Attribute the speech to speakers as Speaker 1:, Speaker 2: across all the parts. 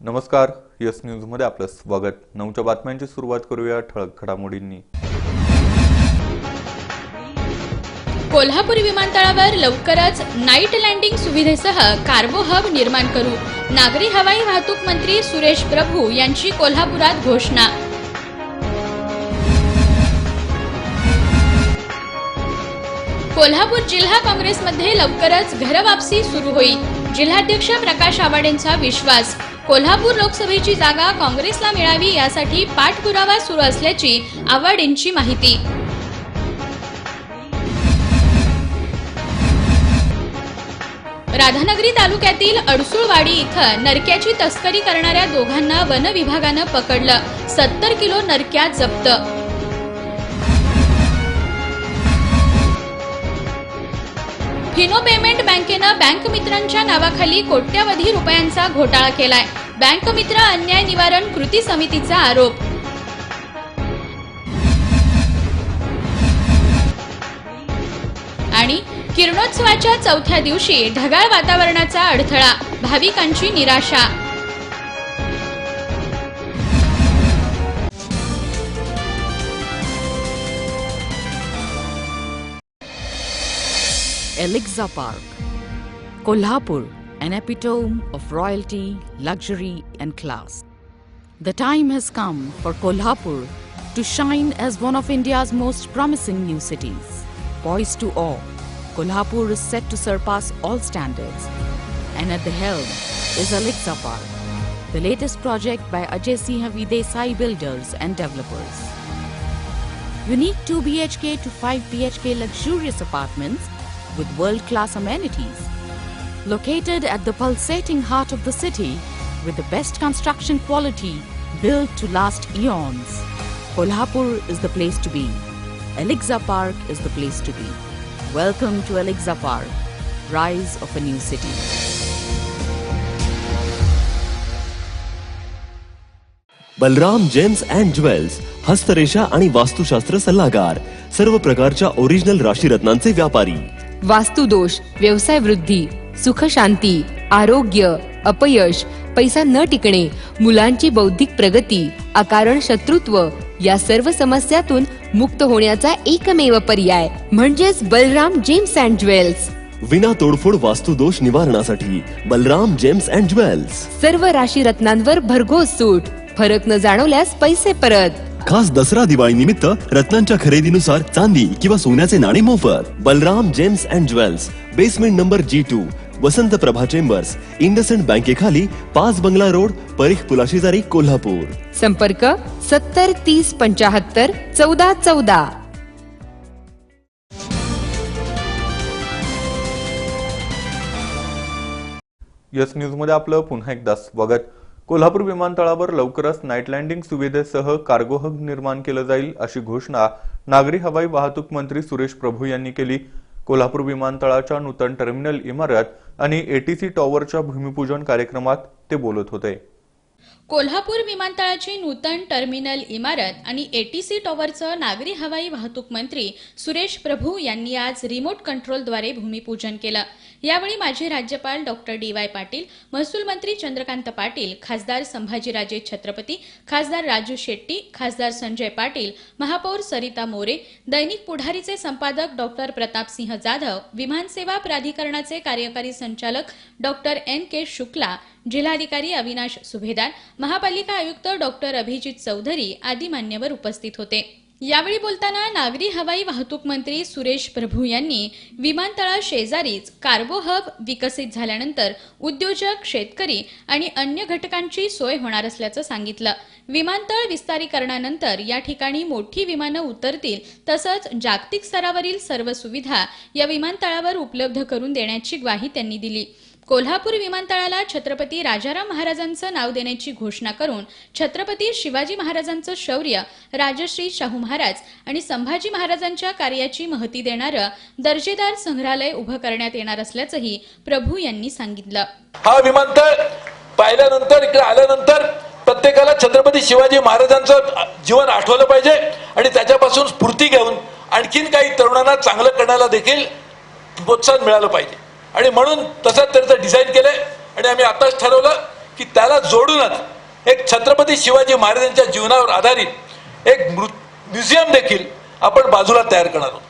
Speaker 1: नमस्कार, yes news मध्ये आपलं स्वागत। नऊच्या बातम्यांची सुरुवात करूया ठळक घडामोडींनी।
Speaker 2: कोल्हापूर विमानतळावर लवकरच नाईट लँडिंग सुविधेसह कार्गो हब निर्माण करू, नागरी हवाई वाहतूक मंत्री सुरेश प्रभू यांची कोल्हापुरात घोषणा। कोल्हापूर जिल्हा काँग्रेसमध्ये लवकरच घरवापसी सुरू होईल, जिल्हाध्यक्ष प्रकाश आवाडेंचा विश्वास। कोल्हापूर लोकसभेची जागा काँग्रेसला मिळावी यासाठी पाठपुरावा सुरू असल्याची आवाडेंची माहिती। राधानगरी तालुक्यातील अडसूळवाडी इथं नरक्याची तस्करी करणाऱ्या दोघांना वन विभागानं पकडलं, 70 किलो नरक्या जप्त। फिनो पेमेंट बँकेनं बँक मित्रांच्या नावाखाली कोट्यवधी रुपयांचा घोटाळा केलाय, बँक मित्र अन्याय निवारण कृती समितीचा आरोप। आणि किरणोत्सवाच्या चौथ्या दिवशी ढगाळ वातावरणाचा अडथळा, भाविकांची निराशा।
Speaker 3: Elixa Park, Kolhapur, an epitome of royalty, luxury and class. The time has come for Kolhapur to shine as one of India's most promising new cities. Poised to awe, Kolhapur is set to surpass all standards. And at the helm is Elixa Park, the latest project by Ajay Singh Videsai Builders and Developers. Unique 2 BHK to 5 BHK luxurious apartments with world-class amenities. Located at the pulsating heart of the city with the best construction quality built to last eons. Kolhapur is the place to be. Elixa Park is the place to be. Welcome to Elixa Park, rise of a new city.
Speaker 4: Balram gems and jewels, हस्तरेषा आणि वास्तुशास्त्र सल्लागार, सर्व प्रकारच्या original राशीरत्नांचे व्यापारी।
Speaker 5: वास्तुदोष, व्यवसाय वृद्धी, सुख शांती, आरोग्य, अपयश, पैसा न टिकणे, मुलांची बौद्धिक प्रगती, अकारण शत्रुत्व या सर्व समस्यातून मुक्त होण्याचा एकमेव पर्याय म्हणजेच बलराम जेम्स अँड ज्वेल्स।
Speaker 4: विना तोडफोड वास्तुदोष निवारणासाठी बलराम जेम्स अँड ज्वेल्स।
Speaker 5: सर्व राशी रत्नांवर भरघोस सूट, फरक न जाणवल्यास पैसे परत।
Speaker 4: खास दसरा दिवाळी निमित्त रत्नांच्या खरेदीनुसार चांदी किंवा सोन्याचे नाणे मोफत। Balram gems and jewels, basement number G2, Vasant Prabha chambers, IndusInd बँकेखाली, 5 बंगला रोड, परीख पुलाशेजारी, कोल्हापूर।
Speaker 5: संपर्क 70 30 75 14 14।
Speaker 1: यस न्यूज मध्ये आपलं पुन्हा एकदा स्वागत। कोल्हापूर विमानतळावर लवकरच नाईट लँडिंग सुविधेसह कार्गो हब निर्माण केलं जाईल, अशी घोषणा नागरी हवाई वाहतूक मंत्री सुरेश प्रभू यांनी केली। कोल्हापूर विमानतळाच्या नूतन टर्मिनल इमारत आणि ATC टॉवरच्या भूमिपूजन कार्यक्रमात ते बोलत होते।
Speaker 2: कोल्हापूर विमानतळाची नूतन टर्मिनल इमारत आणि ATC टॉवरचं नागरी हवाई वाहतूक मंत्री सुरेश प्रभू यांनी आज रिमोट कंट्रोलद्वारे भूमिपूजन केलं। यावेळी माजी राज्यपाल डॉक्टर DY पाटील, महसूल मंत्री चंद्रकांत पाटील, खासदार संभाजीराजे छत्रपती, खासदार राजू शेट्टी, खासदार संजय पाटील, महापौर सरिता मोरे, दैनिक पुढारीचे संपादक डॉक्टर प्रतापसिंह जाधव, विमानसेवा प्राधिकरणाचे कार्यकारी संचालक डॉक्टर NK शुक्ला, जिल्हाधिकारी अविनाश सुभेदार, महापालिका आयुक्त डॉक्टर अभिजित चौधरी आदी मान्यवर उपस्थित होते। यावेळी बोलताना नागरी हवाई वाहतूक मंत्री सुरेश प्रभू यांनी विमानतळा शेजारीच कार्गो हब विकसित झाल्यानंतर उद्योजक, शेतकरी आणि अन्य घटकांची सोय होणार असल्याचं सांगितलं। विमानतळ विस्तारीकरणानंतर या ठिकाणी मोठी विमानं उतरतील, तसंच जागतिक स्तरावरील सर्व सुविधा या विमानतळावर उपलब्ध करून देण्याची ग्वाही त्यांनी दिली। कोल्हापूर विमानतळाला छत्रपती राजाराम महाराजांचं नाव देण्याची घोषणा करून छत्रपती शिवाजी महाराजांचं शौर्य, राजश्री शाहू महाराज आणि संभाजी महाराजांच्या कार्याची महती देणारं दर्जेदार संग्रहालय उभं करण्यात येणार असल्याचंही प्रभू यांनी सांगितलं।
Speaker 6: हा विमानतळ पाहिल्यानंतर, इकडे आल्यानंतर प्रत्येकाला छत्रपती शिवाजी महाराजांचं जीवन आठवलं पाहिजे आणि त्याच्यापासून स्फूर्ती घेऊन आणखीन काही तरुणांना चांगलं करण्याला देखील प्रोत्साहन मिळालं पाहिजे। आणि म्हणून तसंच त्याचं डिझाईन केलंय आणि आम्ही आताच ठरवलं की त्याला जोडूनच एक छत्रपती शिवाजी महाराजांच्या जीवनावर आधारित एक म्युझियम देखील आपण बाजूला तयार करणार आहोत.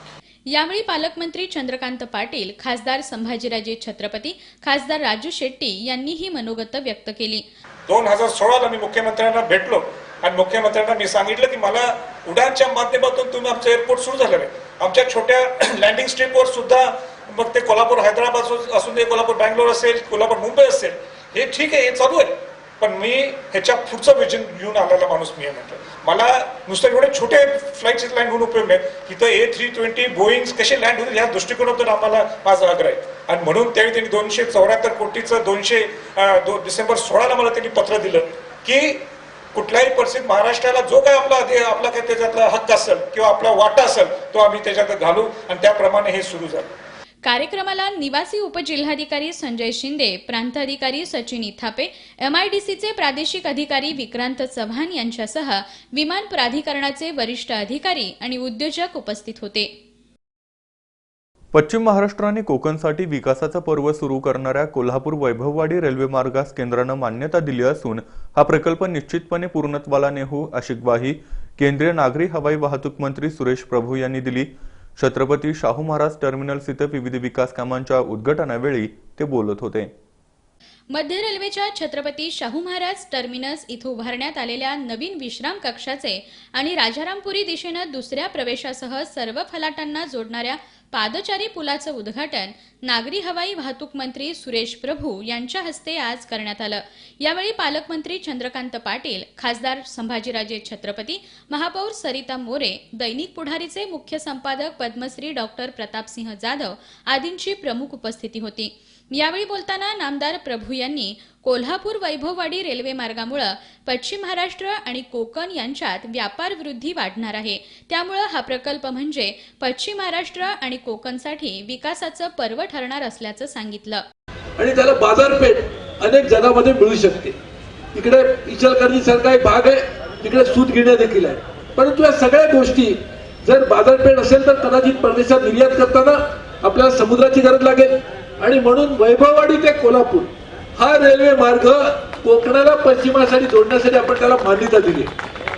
Speaker 2: यावेळी पालकमंत्री चंद्रकांत पाटील, खासदार संभाजीराजे छत्रपती, खासदार राजू शेट्टी यांनीही मनोगत व्यक्त केली.
Speaker 7: 2016ला मी मुख्यमंत्र्यांना भेटलो आणि मुख्यमंत्र्यांना मी सांगितलं की मला उडानच्या माध्यमातून तुम्ही आमचं एअरपोर्ट सुरू झालेलं आहे. आमच्या छोट्या लँडिंग स्ट्रीपवर सुद्धा, मग ते कोल्हापूर हैदराबाद असून दे, कोल्हापूर बँगलोर असेल, कोल्हापूर मुंबई असेल, हे ठीक आहे, हे चालू आहे. पण मी ह्याच्या पुढचं विजन घेऊन आलेला माणूस मी आहे. म्हटलं मला नुसतं एवढे छोटे फ्लाईट्स लँड होऊन उपयोग नाही, तिथं A320 बोईंग कसे लँड होतील ह्या दृष्टिकोनातून आम्हाला माझा आग्रह आहे. आणि म्हणून त्यावेळी त्यांनी 274 कोटीचं 200 डिसेंबर 16ला मला त्यांनी पत्र दिलं की कुठल्याही परिस्थितीत महाराष्ट्राला जो काय आपला काय त्याच्यातला हक्क असेल किंवा आपला वाटा असेल तो आम्ही त्याच्यात घालू, आणि त्याप्रमाणे हे सुरू झालं.
Speaker 2: कार्यक्रमाला निवासी उपजिल्हाधिकारी संजय शिंदे, प्रांताधिकारी सचिन इथापे, MIDCचे प्रादेशिक अधिकारी विक्रांत चव्हाण यांच्यासह विमान प्राधिकरणाचे वरिष्ठ अधिकारी आणि उद्योजक उपस्थित होते.
Speaker 1: पश्चिम महाराष्ट्र आणि कोकणसाठी विकासाचं पर्व सुरू करणाऱ्या कोल्हापूर वैभववाडी रेल्वे मार्गास केंद्रानं मान्यता दिली असून हा प्रकल्प निश्चितपणे पूर्णत्वाला नेऊ अशी ग्वाही केंद्रीय नागरी हवाई वाहतूक मंत्री सुरेश प्रभू यांनी दिली. छत्रपती शाहू महाराज टर्मिनल्स इथं विविध विकास कामांच्या उद्घाटनावेळी ते बोलत होते.
Speaker 2: मध्य रेल्वेच्या छत्रपती शाहू महाराज टर्मिनस इथं उभारण्यात आलेल्या नवीन विश्राम कक्षाचे आणि राजारामपुरी दिशेनं दुसऱ्या प्रवेशासह सर्व फलाटांना जोडणाऱ्या पादचारी पुलाचं उद्घाटन नागरी हवाई वाहतूक मंत्री सुरेश प्रभू यांच्या हस्ते आज करण्यात आलं. यावेळी पालकमंत्री चंद्रकांत पाटील, खासदार संभाजीराजे छत्रपती, महापौर सरिता मोरे, दैनिक पुढारीचे मुख्य संपादक पद्मश्री डॉक्टर प्रतापसिंह जाधव आदींची प्रमुख उपस्थिती होती. यावेळी बोलताना नामदार प्रभू यांनी कोल्हापूर वैभववाडी रेल्वे मार्गामुळे पश्चिम महाराष्ट्र आणि कोकण यांच्यात व्यापार वृद्धी वाढणार आहे. त्यामुळे हा प्रकल्प म्हणजे पश्चिम महाराष्ट्र आणि कोकणसाठी विकासाचं पर्व ठरणार असल्याचं सांगितलं.
Speaker 6: आणि त्याला बाजारपेठ अनेक जगामध्ये मिळू शकते. इकडे इचलकरंजी सारखा एक भाग आहे, तिकडे सूतगिरण्या देखील आहे. परंतु या सगळ्या गोष्टी जर बाजारपेठ असेल तर कदाचित परदेशात निर्यात करताना आपल्याला समुद्राची गरज लागेल. आणि म्हणून वैभववाडी ते कोल्हापूर हा रेल्वे मार्ग कोकणाला पश्चिमासाठी जोडण्यासाठी आपण त्याला मान्यता दिली.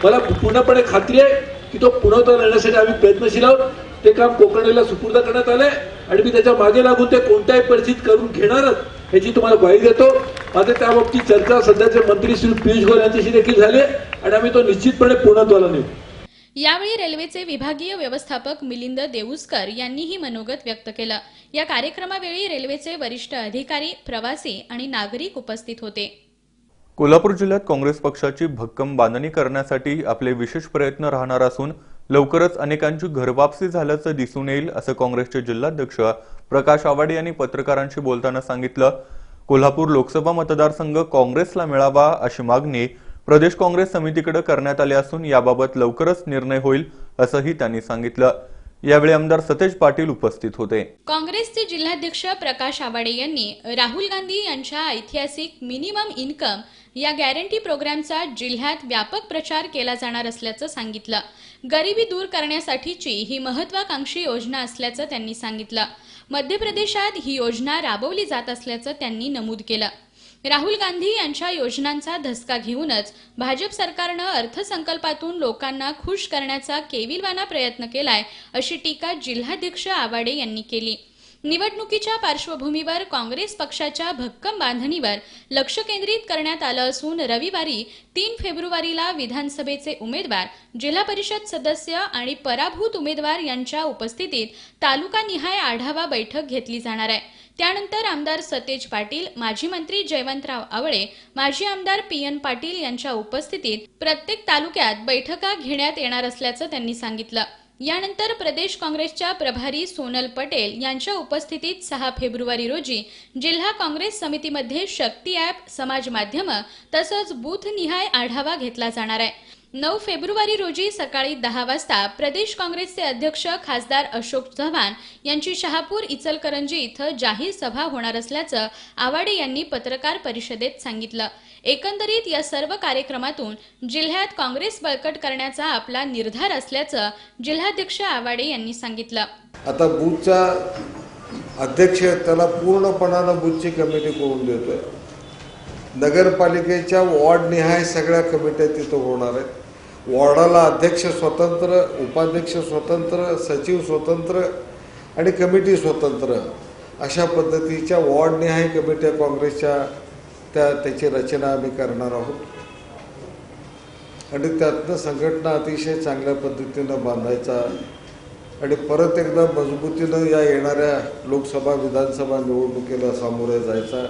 Speaker 6: मला पूर्णपणे खात्री आहे की तो पूर्णत्वाला आणण्यासाठी आम्ही प्रयत्नशील आहोत. ते काम कोकणाला सुपूर्द करण्यात आलंय आणि मी त्याच्या मागे लागून ते कोणत्याही परिस्थितीत करून घेणारच याची तुम्हाला ग्वाही देतो. माझे त्या बाबतीत चर्चा सध्याचे मंत्री श्री पियुष गोयल यांच्याशी देखील झाली आणि आम्ही तो निश्चितपणे पूर्णत्वाला नेऊ.
Speaker 2: यावेळी रेल्वेचे विभागीय व्यवस्थापक मिलिंद देऊसकर यांनीही मनोगत व्यक्त केलं. या कार्यक्रमावेळी रेल्वेचे वरिष्ठ अधिकारी, प्रवासी आणि नागरिक उपस्थित होते.
Speaker 1: कोल्हापूर जिल्ह्यात काँग्रेस पक्षाची भक्कम बांधणी करण्यासाठी आपले विशेष प्रयत्न राहणार असून लवकरच अनेकांची घरवापसी झाल्याचं दिसून येईल असं काँग्रेसचे जिल्हाध्यक्ष प्रकाश आवाडे यांनी पत्रकारांशी बोलताना सांगितलं. कोल्हापूर लोकसभा मतदारसंघ काँग्रेसला मिळावा अशी मागणी प्रदेश काँग्रेस समितीकडे करण्यात आली असून याबाबत लवकरच निर्णय होईल असंही त्यांनी सांगितलं. यावेळी आमदार सतेज पाटील उपस्थित होते.
Speaker 2: काँग्रेसचे जिल्हाध्यक्ष प्रकाश आवाडे यांनी राहुल गांधी यांच्या ऐतिहासिक मिनिमम इन्कम या गॅरंटी प्रोग्रामचा जिल्ह्यात व्यापक प्रचार केला जाणार असल्याचं सांगितलं. गरिबी दूर करण्यासाठीची ही महत्वाकांक्षी योजना असल्याचं त्यांनी सांगितलं. मध्य प्रदेशात ही योजना राबवली जात असल्याचं त्यांनी नमूद केलं. राहुल गांधी यांच्या योजनांचा धसका घेऊनच भाजप सरकारनं अर्थसंकल्पातून लोकांना खुश करण्याचा केविलवाना प्रयत्न केलाय अशी टीका जिल्हाध्यक्ष आवाडे यांनी केली. निवडणुकीच्या पार्श्वभूमीवर काँग्रेस पक्षाच्या भक्कम बांधणीवर लक्ष केंद्रित करण्यात आलं असून रविवारी 3 फेब्रुवारीला विधानसभेचे उमेदवार, जिल्हा परिषद सदस्य आणि पराभूत उमेदवार यांच्या उपस्थितीत तालुकानिहाय आढावा बैठक घेतली जाणार आहे. त्यानंतर आमदार सतेज पाटील, माजी मंत्री जयवंतराव आवळे, माजी आमदार PN पाटील यांच्या उपस्थितीत प्रत्येक तालुक्यात बैठका घेण्यात येणार असल्याचं त्यांनी सांगितलं. यानंतर प्रदेश काँग्रेसच्या प्रभारी सोनल पटेल यांच्या उपस्थितीत 6 फेब्रुवारी रोजी जिल्हा काँग्रेस समितीमध्ये शक्ती ॲप, समाज माध्यमं तसंच बूथनिहाय आढावा घेतला जाणार आहे. 9 फेब्रुवारी रोजी सकाळी 10 वाजता प्रदेश काँग्रेसचे अध्यक्ष खासदार अशोक चव्हाण यांची शहापूर इचलकरंजी इथं जाहीर सभा होणार असल्याचं आवाडे यांनी पत्रकार परिषदेत सांगितलं. एकंदरीत या सर्व कार्यक्रमातून जिल्ह्यात काँग्रेस बळकट करण्याचा आपला निर्धार असल्याचं जिल्हाध्यक्ष आवाडे यांनी सांगितलं.
Speaker 8: आता बूथचा अध्यक्ष त्याला पूर्णपणानं बूथची कमिटी करून देतोय. नगरपालिकेच्या वॉर्डनिहाय सगळ्या कमिट्या तिथं होणार आहेत. वॉर्डाला अध्यक्ष स्वतंत्र, उपाध्यक्ष स्वतंत्र, सचिव स्वतंत्र आणि कमिटी स्वतंत्र अशा पद्धतीच्या वॉर्डनिहाय कमिट्या काँग्रेसच्या त्याची रचना आम्ही करणार आहोत आणि त्यातनं संघटना अतिशय चांगल्या पद्धतीनं बांधायचा आणि परत एकदा मजबूतीनं या येणाऱ्या लोकसभा विधानसभा निवडणुकीला सामोरे जायचा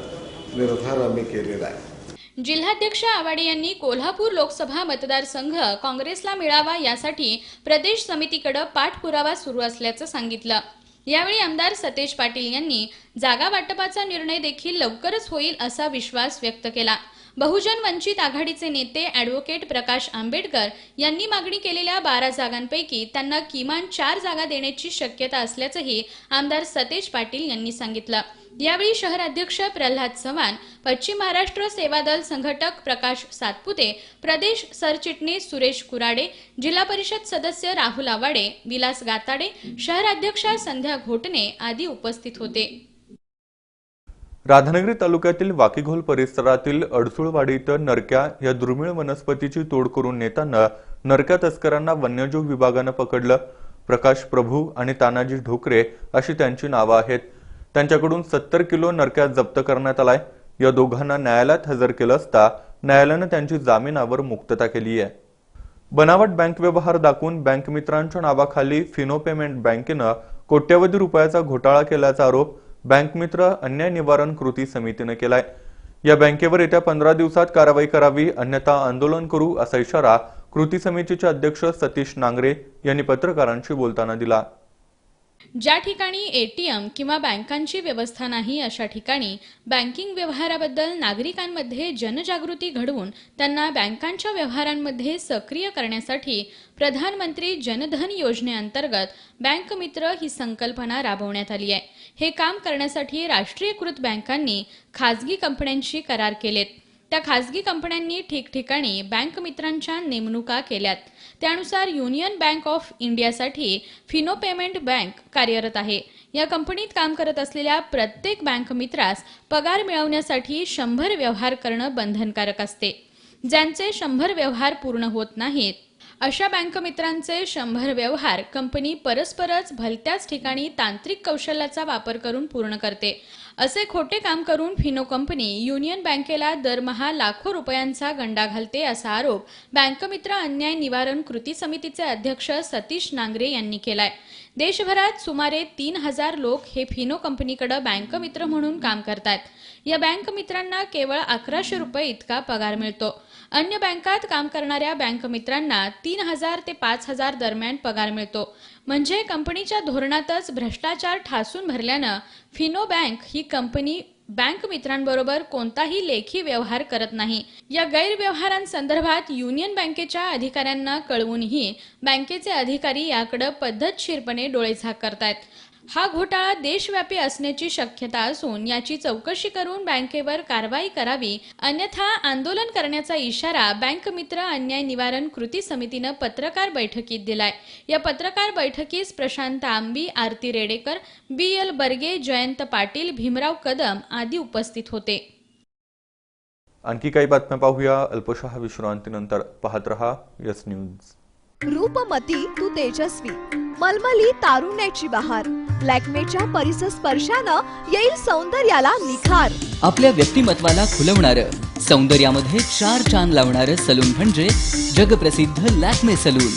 Speaker 8: निर्धार आम्ही केलेला आहे.
Speaker 2: जिल्हाध्यक्ष आवाडे यांनी कोल्हापूर लोकसभा मतदारसंघ काँग्रेसला मिळावा यासाठी प्रदेश समितीकडे पाठपुरावा सुरू असल्याचं सांगितलं. यावेळी आमदार सतेज पाटील यांनी जागा वाटपाचा निर्णय देखील लवकरच होईल असा विश्वास व्यक्त केला. बहुजन वंचित आघाडीचे नेते ॲडव्होकेट प्रकाश आंबेडकर यांनी मागणी केलेल्या 12 जागांपैकी त्यांना किमान 4 जागा देण्याची शक्यता असल्याचंही आमदार सतेज पाटील यांनी सांगितलं. यावेळी शहराध्यक्ष प्रल्हाद चव्हाण, पश्चिम महाराष्ट्र सेवा दल संघटक प्रकाश सातपुते, प्रदेश सरचिटणीस सुरेश कुराडे, जिल्हा परिषद सदस्य राहुल आवाडे, विलास गाताडे, शहराध्यक्षा संध्या घोटणे आदी उपस्थित होते.
Speaker 1: राधानगरी तालुक्यातील वाकीघोल परिसरातील अडसुळवाडी इथं नरक्या या दुर्मिळ वनस्पतीची तोड करून नेताना नरक्या तस्करांना वन्यजीव विभागानं पकडलं. प्रकाश प्रभू आणि तानाजी ढोकरे अशी त्यांची नावं आहेत. त्यांच्याकडून 70 किलो नरक्या जप्त करण्यात आलाय. या दोघांना न्यायालयात हजर केलं असता न्यायालयानं त्यांची जामिनावर मुक्तता केली आहे. बनावट बँक व्यवहार दाखवून बँक मित्रांच्या नावाखाली फिनो पेमेंट बँकेनं कोट्यवधी रुपयाचा घोटाळा केल्याचा आरोप बँक मित्र अन्याय निवारण कृती समितीनं केलाय. या बँकेवर येत्या 15 दिवसात कारवाई करावी, अन्यथा आंदोलन करू असा इशारा कृती समितीचे अध्यक्ष सतीश नांगरे यांनी पत्रकारांशी बोलताना दिला.
Speaker 2: ज्या ठिकाणी एटीएम किंवा बँकांची व्यवस्था नाही अशा ठिकाणी बँकिंग व्यवहाराबद्दल नागरिकांमध्ये जनजागृती घडवून त्यांना बँकांच्या व्यवहारांमध्ये सक्रिय करण्यासाठी प्रधानमंत्री जनधन योजनेअंतर्गत बँक मित्र ही संकल्पना राबवण्यात आली आहे. हे काम करण्यासाठी राष्ट्रीयकृत बँकांनी खाजगी कंपन्यांशी करार केलेत. त्या खाजगी कंपन्यांनी ठिकठिकाणी बँक मित्रांच्या नेमणुका केल्यात. त्यानुसार युनियन बँक ऑफ इंडियासाठी फिनो पेमेंट बँक कार्यरत आहे. या कंपनीत काम करत असलेल्या प्रत्येक बँक मित्रास पगार मिळवण्यासाठी 100 व्यवहार करणं बंधनकारक असते. ज्यांचे 100 व्यवहार पूर्ण होत नाहीत अशा बँक मित्रांचे 100 व्यवहार कंपनी परस्परच भलत्याच ठिकाणी तांत्रिक कौशल्याचा वापर करून पूर्ण करते. असे खोटे काम करून फिनो कंपनी युनियन बँकेला दरमहा लाखो रुपयांचा गंडा घालते असा आरोप बँक मित्र अन्याय निवारण कृती समितीचे अध्यक्ष सतीश नांगरे यांनी केलाय. देशभरात सुमारे 3000 लोक हे फिनो कंपनीकडे बँक मित्र म्हणून काम करतात. या बँक मित्रांना केवळ 1100 रुपये इतका पगार मिळतो. अन्य बँकात काम करणाऱ्या बँक मित्रांना 3000 ते 5000 दरम्यान पगार मिळतो. म्हणजे कंपनीच्या धोरणातच भ्रष्टाचार ठासून भरल्यानं फिनो बँक ही कंपनी बँक मित्रांबरोबर कोणताही लेखी व्यवहार करत नाही. या गैरव्यवहारांसंदर्भात युनियन बँकेच्या अधिकाऱ्यांना कळवूनही बँकेचे अधिकारी याकडे पद्धतशीरपणे डोळेझाक करतात. हा घोटाळा देशव्यापी असण्याची शक्यता असून याची चौकशी करून बँकेवर कारवाई करावी, अन्यथा आंदोलन करण्याचा इशारा बँक मित्र अन्याय निवारण कृती समितीनं पत्रकार बैठकीत दिलाय. या पत्रकार बैठकीस प्रशांत आंबी, आरती रेडेकर, BL बर्गे, जयंत पाटील, भीमराव कदम आदी उपस्थित होते.
Speaker 1: आणखी काही बातम्या पाहूया अल्पशा विश्रांतीनंतर. पाहत रहा यस न्यूज.
Speaker 9: रूपमती तू तेजस्वी, मलमली तारुण्याची बहार, लॅक्मेच्या परिसर स्पर्शानं येईल सौंदर्याला निखार.
Speaker 10: आपल्या व्यक्तिमत्वाला खुलवणारं, सौंदर्यामध्ये 4 चांद लावणारं सलून म्हणजे जगप्रसिद्ध लॅक्मे सलून.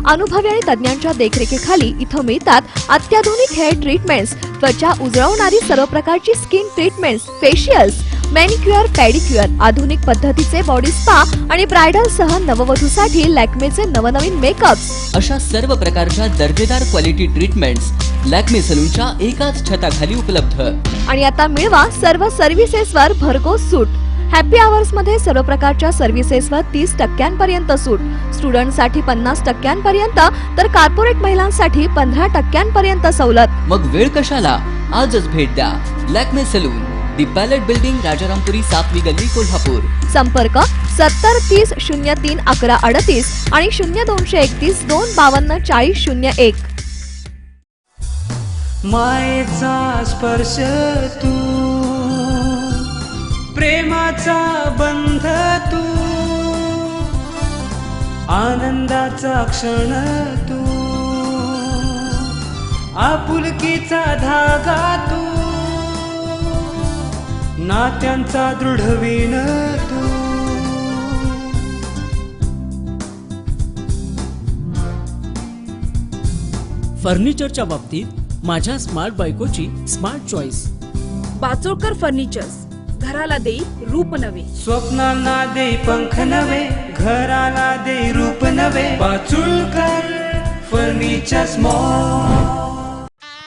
Speaker 9: अनुभवी आणि तज्ञांच्या देखरेखीखाली इथं मिळतात अत्याधुनिक हेअर ट्रीटमेंट्स, त्वचा उजळवणारी सर्व प्रकारची skin treatments, facials, manicure, pedicure, आधुनिक पद्धतीचे बॉडी स्पा आणि ब्रायडल सह नववधूसाठी लॅक्मेचे नवनवीन मेकअप्स.
Speaker 10: अशा सर्व प्रकारच्या दर्जेदार क्वालिटी ट्रीटमेंट्स लॅक्मे सलूनच्या एकाच छताखाली उपलब्ध.
Speaker 9: आणि आता मिळवा सर्व सर्व्हिसेसवर भरघोस सूट. हॅपी आवर्स मध्ये सर्व प्रकारच्या सर्व्हिसेसवर 30% सूट. स्टुडंटसाठी 50% तर कॉर्पोरेट महिलांसाठी 15% सवलत.
Speaker 10: मग वेळ कशाला, आजच भेट द्या. लॅक्मे सलून, दी पॅलेट बिल्डिंग, राजारामपुरी, 7वी गल्ली, कोल्हापूर.
Speaker 9: संपर्क 70 30 03 11 38 आणि 0231 252 40 01.
Speaker 11: मायेचा स्पर्श तू, प्रेमा प्रेमाचा बंध तू, आनंदाचा क्षण तू, आपुलकीचा धागा तू, नात्यांचा दृढवीण तू.
Speaker 12: फर्निचरच्या बाबतीत माझ्या स्मार्ट बायकोची स्मार्ट चॉईस.
Speaker 13: बाचोळकर फर्निचर्स, घराला देई रूप नवे.
Speaker 11: स्वप्नांना दे पंख नवे, घराला दे रूप नवे. Bachulkar furnitures mall.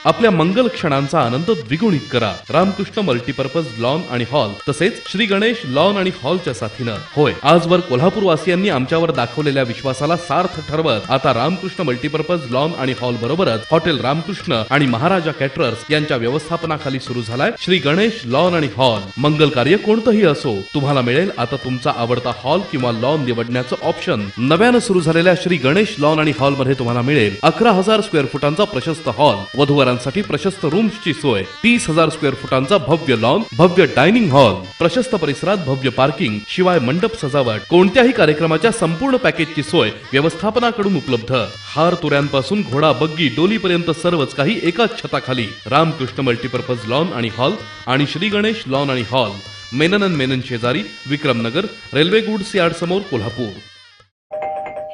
Speaker 14: आपल्या मंगल क्षणांचा आनंद द्विगुणित करा रामकृष्ण मल्टीपर्पज लॉन आणि हॉल तसेच श्री गणेश लॉन आणि हॉलच्या साथीनं. होय, आजवर कोल्हापूर वासियांनी आमच्यावर दाखवलेल्या विश्वासाला सार्थ ठरवत आता रामकृष्ण मल्टीपर्पज लॉन आणि हॉल बरोबरच हॉटेल रामकृष्ण आणि महाराजा कॅटरर्स यांच्या व्यवस्थापनाखाली सुरू झालाय श्री गणेश लॉन आणि हॉल. मंगल कार्य कोणतंही असो, तुम्हाला मिळेल आता तुमचा आवडता हॉल किंवा लॉन निवडण्याचं ऑप्शन. नव्यानं सुरू झालेल्या श्री गणेश लॉन आणि हॉल मध्ये तुम्हाला मिळेल 11,000 स्क्वेअर फुटांचा प्रशस्त हॉल, वधूवरांसाठी प्रशस्त रूम्सची सोय, 30,000 स्क्वेअर फुटांचा भव्य लॉन, भव्य डायनिंग हॉल, प्रशस्त परिसरात भव्य पार्किंग, शिवाय मंडप सजावट, कोणत्याही कार्यक्रमाच्या संपूर्ण पॅकेजची सोय व्यवस्थापनाकडून उपलब्ध. हार तुऱ्यांपासून घोडा बग्गी डोलीपर्यंत सर्वच काही एकाच छताखाली. रामकृष्ण मल्टीपर्पज लॉन आणि हॉल आणि श्री गणेश लॉन आणि हॉल, मेनन मेनन शेजारी, विक्रमनगर, रेल्वे गुड्स यार्ड समोर, कोल्हापूर.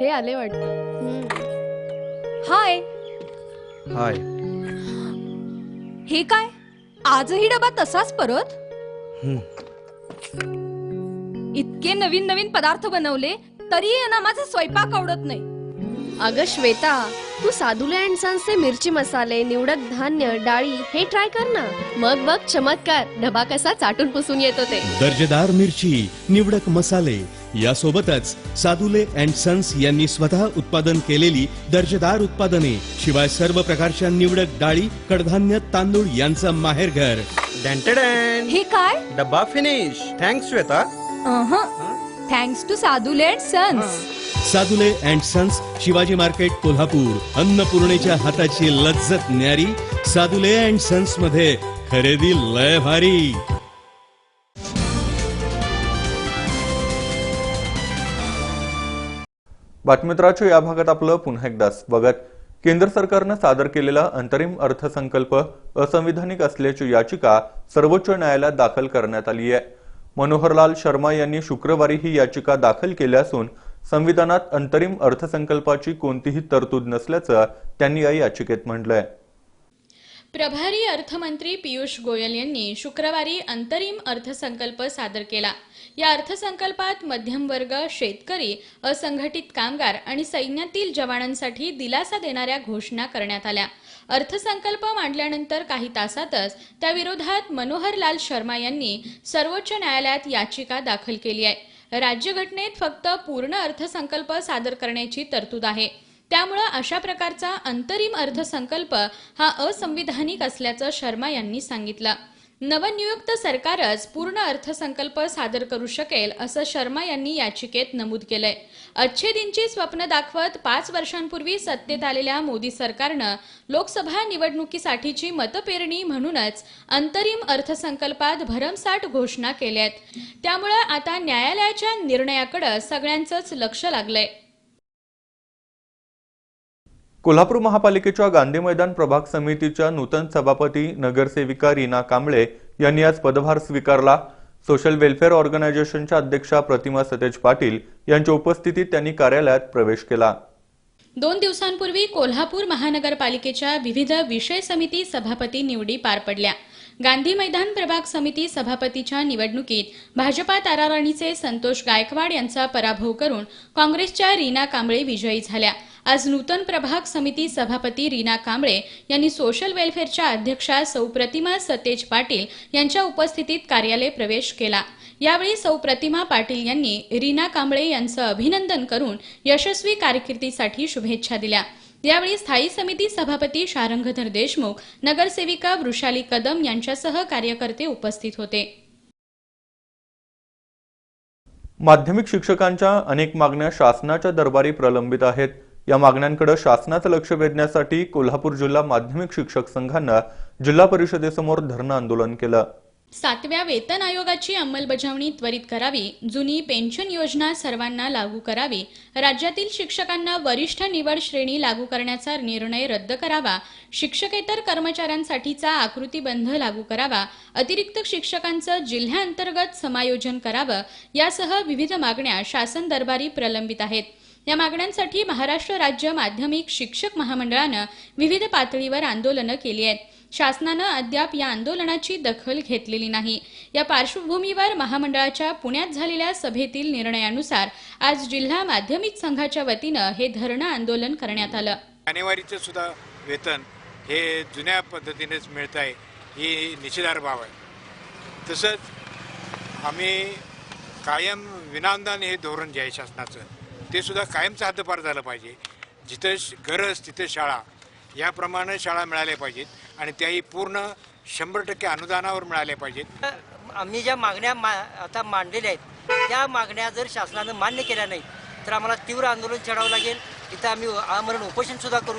Speaker 13: हे आले वाटतं. हाय
Speaker 15: हाय.
Speaker 13: हे काय, आजही डबा तसाच परत? इतके नवीन नवीन पदार्थ बनवले तरी ना माझा स्वयंपाक आवडत नाही.
Speaker 9: अगं श्वेता, तू साधुले अँड सन्सचे मिरची मसाले, निवडक धान्य, डाळी हे ट्राय कर ना. मग बघ चमत्कार, डबा कसा चाटून पुसून येतो ते.
Speaker 4: दर्जेदार मिरची, निवडक मसाले यासोबतच साधुले अँड सन्स यांनी स्वतः उत्पादन केलेली दर्जेदार उत्पादने, शिवाय सर्व प्रकारच्या निवडक डाळी, कडधान्य, तांदूळ यांचं माहेरघर.
Speaker 13: हे काय,
Speaker 15: डब्बा finish. Thanks Shweta.
Speaker 13: Thanks to Sadhule and sons.
Speaker 4: Sadhule and sons, Shivaji market, Kolhapur. अन्नपूर्णेच्या हाताची लज्जत न्यारी. साधुले अँड सन्स मध्ये खरेदी लय भारी.
Speaker 1: बातमीपत्राच्या या भागात आपलं पुन्हा एकदा स्वागत. केंद्र सरकारनं सादर केलेला अंतरिम अर्थसंकल्प असंविधानिक असल्याची याचिका सर्वोच्च न्यायालयात दाखल करण्यात आली आहे. मनोहरलाल शर्मा यांनी शुक्रवारी ही याचिका दाखल केली असून संविधानात अंतरिम अर्थसंकल्पाची कोणतीही तरतूद नसल्याचं त्यांनी या याचिकेत म्हटलंय.
Speaker 2: प्रभारी अर्थमंत्री पियुष गोयल यांनी शुक्रवारी अंतरिम अर्थसंकल्प सादर केला. या अर्थसंकल्पात मध्यमवर्ग, शेतकरी, असंघटित कामगार आणि सैन्यातील जवानांसाठी दिलासा देणाऱ्या घोषणा करण्यात आल्या. अर्थसंकल्प मांडल्यानंतर काही तासातच त्याविरोधात मनोहरलाल शर्मा यांनी सर्वोच्च न्यायालयात याचिका दाखल केली आहे. राज्यघटनेत फक्त पूर्ण अर्थसंकल्प सादर करण्याची तरतूद आहे. त्यामुळे अशा प्रकारचा अंतरिम अर्थसंकल्प हा असंविधानिक असल्याचं शर्मा यांनी सांगितलं. नवनियुक्त सरकारच पूर्ण अर्थसंकल्प सादर करू शकेल असं शर्मा यांनी याचिकेत नमूद केलंय. अच्छेदींची स्वप्न दाखवत 5 वर्षांपूर्वी सत्तेत आलेल्या मोदी सरकारनं लोकसभा निवडणुकीसाठीची मतपेरणी म्हणूनच अंतरिम अर्थसंकल्पात भरमसाठ घोषणा केल्या आहेत. त्यामुळे आता न्यायालयाच्या निर्णयाकडे सगळ्यांचंच लक्ष लागलंय.
Speaker 1: कोल्हापूर महापालिकेच्या गांधी मैदान प्रभाग समितीच्या नूतन सभापती नगरसेविका रीना कांबळे यांनी आज पदभार स्वीकारला. सोशल वेलफेअर ऑर्गनायझेशनच्या अध्यक्षा प्रतिमा सतेज पाटील यांच्या उपस्थितीत त्यांनी कार्यालयात प्रवेश केला.
Speaker 2: 2 दिवसांपूर्वी कोल्हापूर महानगरपालिकेच्या विविध विषय समिती सभापती निवडी पार पडल्या. गांधी मैदान प्रभाग समिती सभापतीच्या निवडणुकीत भाजपा ताराराणीचे संतोष गायकवाड यांचा पराभव करून काँग्रेसच्या रीना कांबळे विजयी झाल्या. आज नूतन प्रभाग समिती सभापती रीना कांबळे यांनी सोशल वेलफेअरच्या अध्यक्षा सौ प्रतिमा सतेज पाटील यांच्या उपस्थितीत कार्यालय प्रवेश केला. यावेळी सौ प्रतिमा पाटील यांनी रीना कांबळे यांचं अभिनंदन करून यशस्वी कारकिर्दीसाठी शुभेच्छा दिल्या. यावेळी स्थायी समिती सभापती शारंगधर देशमुख, नगरसेविका वृषाली कदम यांच्यासह कार्यकर्ते उपस्थित होते.
Speaker 1: माध्यमिक शिक्षकांच्या अनेक मागण्या शासनाच्या दरबारी प्रलंबित आहेत. या मागण्यांकडे शासनाचं लक्ष वेधण्यासाठी कोल्हापूर जिल्हा माध्यमिक शिक्षक संघानं जिल्हा परिषदेसमोर धरणं आंदोलन केलं.
Speaker 2: 7व्या वेतन आयोगाची अंमलबजावणी त्वरित करावी, जुनी पेन्शन योजना सर्वांना लागू करावी, राज्यातील शिक्षकांना वरिष्ठ निवड श्रेणी लागू करण्याचा निर्णय रद्द करावा, शिक्षकेतर कर्मचाऱ्यांसाठीचा आकृतीबंध लागू करावा, अतिरिक्त शिक्षकांचं जिल्ह्यांतर्गत समायोजन करावं यासह विविध मागण्या शासन दरबारी प्रलंबित आहेत. या मागण्यांसाठी महाराष्ट्र राज्य माध्यमिक शिक्षक महामंडळानं विविध पातळीवर आंदोलनं केली आहेत. शासनानं अद्याप या आंदोलनाची दखल घेतलेली नाही. या पार्श्वभूमीवर महामंडळाच्या पुण्यात झालेल्या सभेतील निर्णयानुसार आज जिल्हा माध्यमिक संघाच्या वतीनं हे धरणं आंदोलन करण्यात आलं.
Speaker 16: जानेवारीचं सुद्धा वेतन हे जुन्या पद्धतीनेच मिळत आहे ही निषेधार्ह बाब आहे. तसंच आम्ही कायम विनाअनुदान हे धोरण जे आहे शासनाचं ते सुद्धा कायमचं हद्दपार झालं पाहिजे. जिथं गरज तिथं शाळा याप्रमाणे शाळा मिळाल्या पाहिजेत आणि त्याही पूर्ण 100% अनुदानावर मिळाल्या पाहिजेत.
Speaker 17: आम्ही ज्या मागण्या आता मांडलेल्या आहेत त्या मागण्या जर शासनानं मान्य केल्या नाही तर आम्हाला तीव्र आंदोलन छेडावं लागेल. इथं आम्ही आमरण उपोषणसुद्धा करू.